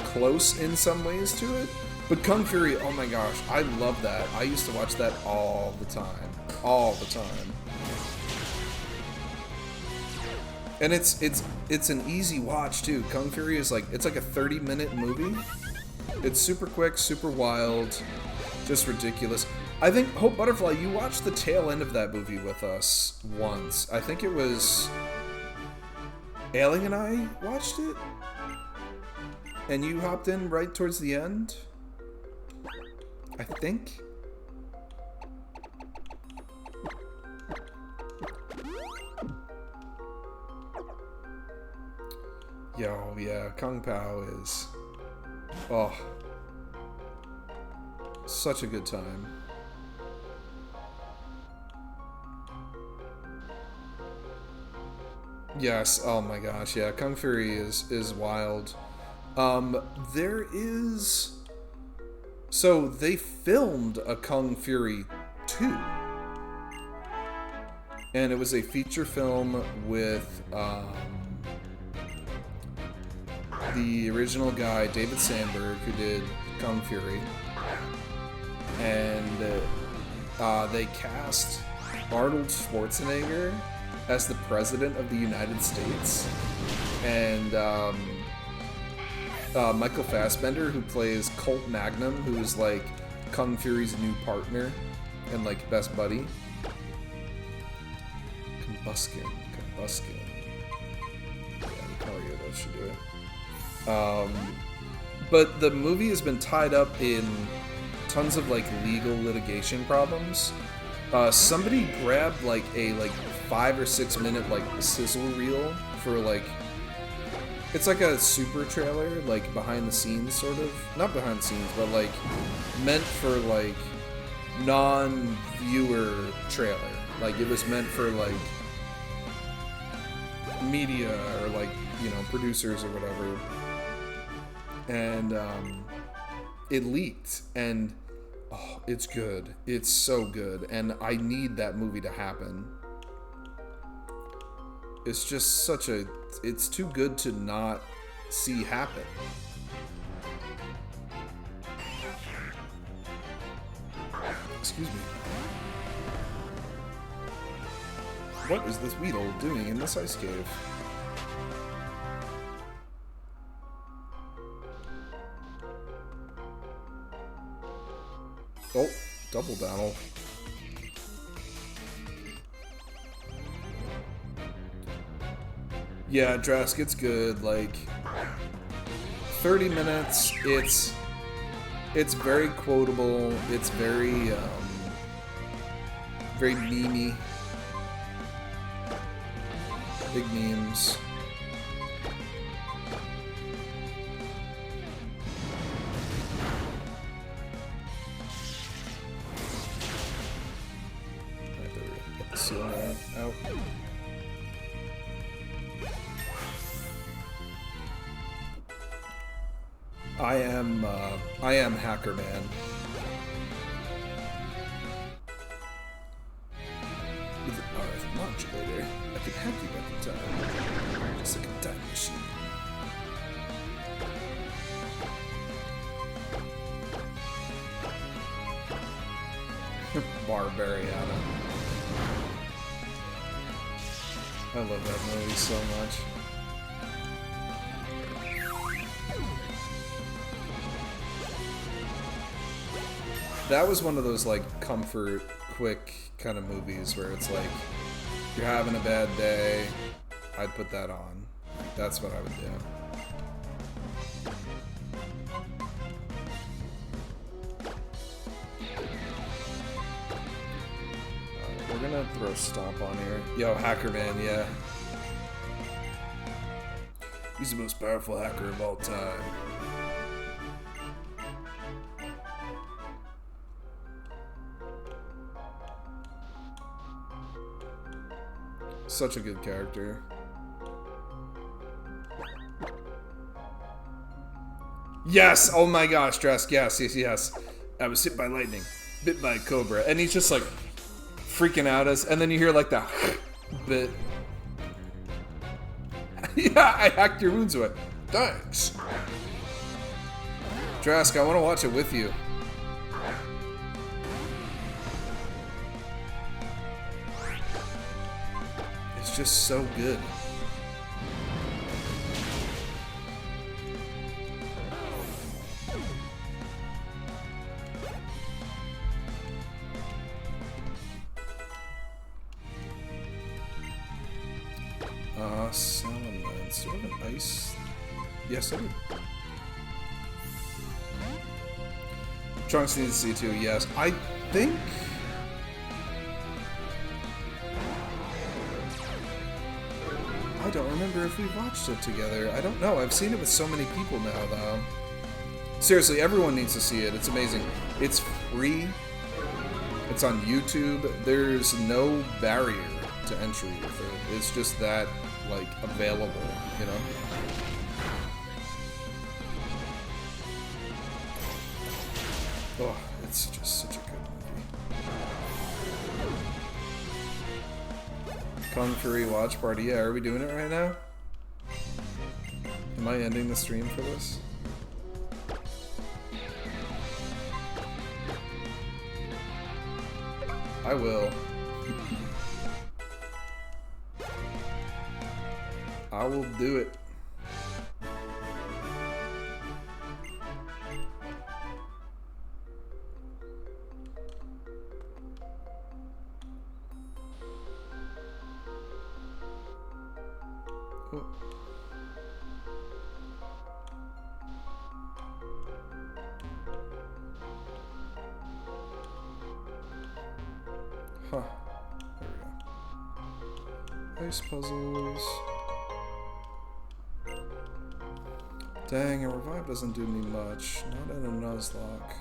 close in some ways to it, but Kung Fury, oh my gosh, I love that. I used to watch that all the time. All the time. And it's an easy watch too. Kung Fury is like, it's like a 30-minute movie. It's super quick, super wild, just ridiculous. I think, Hope Butterfly, you watched the tail end of that movie with us once. I think it was Ailing and I watched it, and you hopped in right towards the end, I think. Yo, yeah, Kung Pao is, oh, such a good time. Yes, oh my gosh, yeah, Kung Fury is wild. There is, so they filmed a Kung Fury 2. And it was a feature film with, the original guy, David Sandberg, who did Kung Fury. And they cast Arnold Schwarzenegger as the President of the United States. And Michael Fassbender, who plays Colt Magnum, who's like Kung Fury's new partner and like best buddy. Combuskin. Yeah, Mario, that should do it. But the movie has been tied up in tons of like legal litigation problems. Somebody grabbed like a 5 or 6 minute like sizzle reel for like It's like a super trailer, like behind the scenes, sort of. Not behind the scenes, but like meant for like non-viewer trailer. Like it was meant for like media or like, you know, producers or whatever. And it leaked, and oh, it's good. It's so good, and I need that movie to happen. It's just such a... It's too good to not see happen. Excuse me. What is this Weedle doing in this ice cave? Oh, double battle. Yeah, Drask, it's good. Like 30 minutes. It's very quotable. It's very very memey. Big memes. Get the ceiling out. I am Hacker Man. With the power of a modulator, I can hack you every time. Just like a time machine. Barbariana. I love that movie so much. That was one of those like comfort, quick kind of movies where it's like you're having a bad day, I'd put that on. That's what I would do. We're gonna throw Stomp on here. Yo, Hacker Man, yeah. He's the most powerful hacker of all time. Such a good character. Yes! Oh my gosh, Drask, yes. I was hit by lightning, bit by a cobra. And he's just like freaking out us, and then you hear like the bit. Yeah, I hacked your wounds away. Thanks. Drask, I want to watch it with you. It's just so good. Salamence. Do I have an ice? Yes, I do. Trunks needs to see too, yes. I think... I don't remember if we watched it together. I don't know. I've seen it with so many people now, though. Seriously, everyone needs to see it. It's amazing. It's free. It's on YouTube. There's no barrier to entry with it. It's just that, like, available, you know? Oh, it's just such a good movie. Kung Fury watch party. Yeah, are we doing it right now? Am I ending the stream for this? I will. I will do it. Oh. Huh. There we go. Ice puzzles. Dang, a revive doesn't do me much. Not in a Nuzlocke.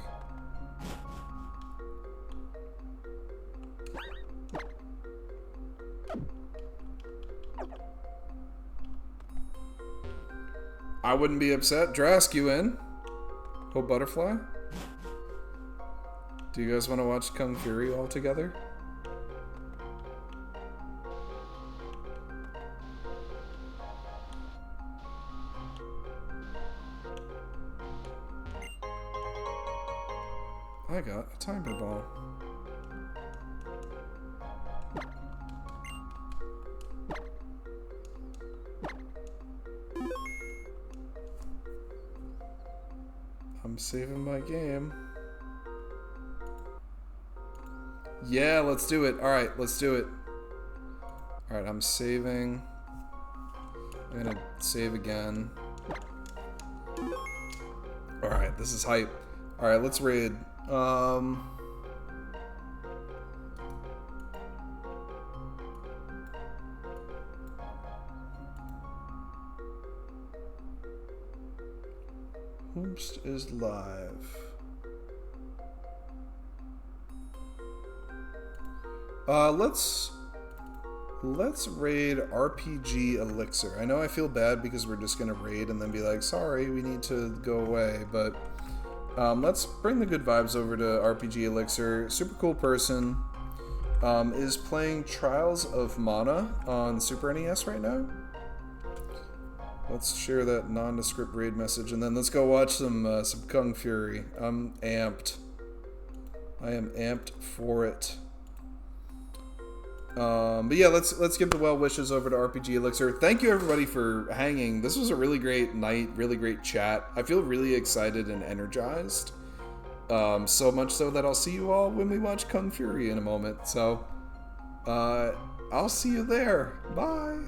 I wouldn't be upset. Drask, you in? Hope Butterfly? Do you guys want to watch Kung Fury all together? I got a timer ball. I'm saving my game. Yeah, let's do it. Alright, let's do it. Alright, I'm saving. I'm gonna save again. Alright, this is hype. Alright, let's raid. Host is live. Let's raid RPG Elixir. I know I feel bad because we're just gonna raid and then be like, sorry, we need to go away, but let's bring the good vibes over to RPG Elixir. Super cool person. Is playing Trials of Mana on Super NES right now. Let's share that nondescript raid message, and then let's go watch some Kung Fury. I'm amped. I am amped for it. But yeah, let's give the well wishes over to RPG Elixir. Thank you everybody for hanging. This was a really great night, really great chat. I feel really excited and energized. So much so that I'll see you all when we watch Kung Fury in a moment. So, I'll see you there. Bye.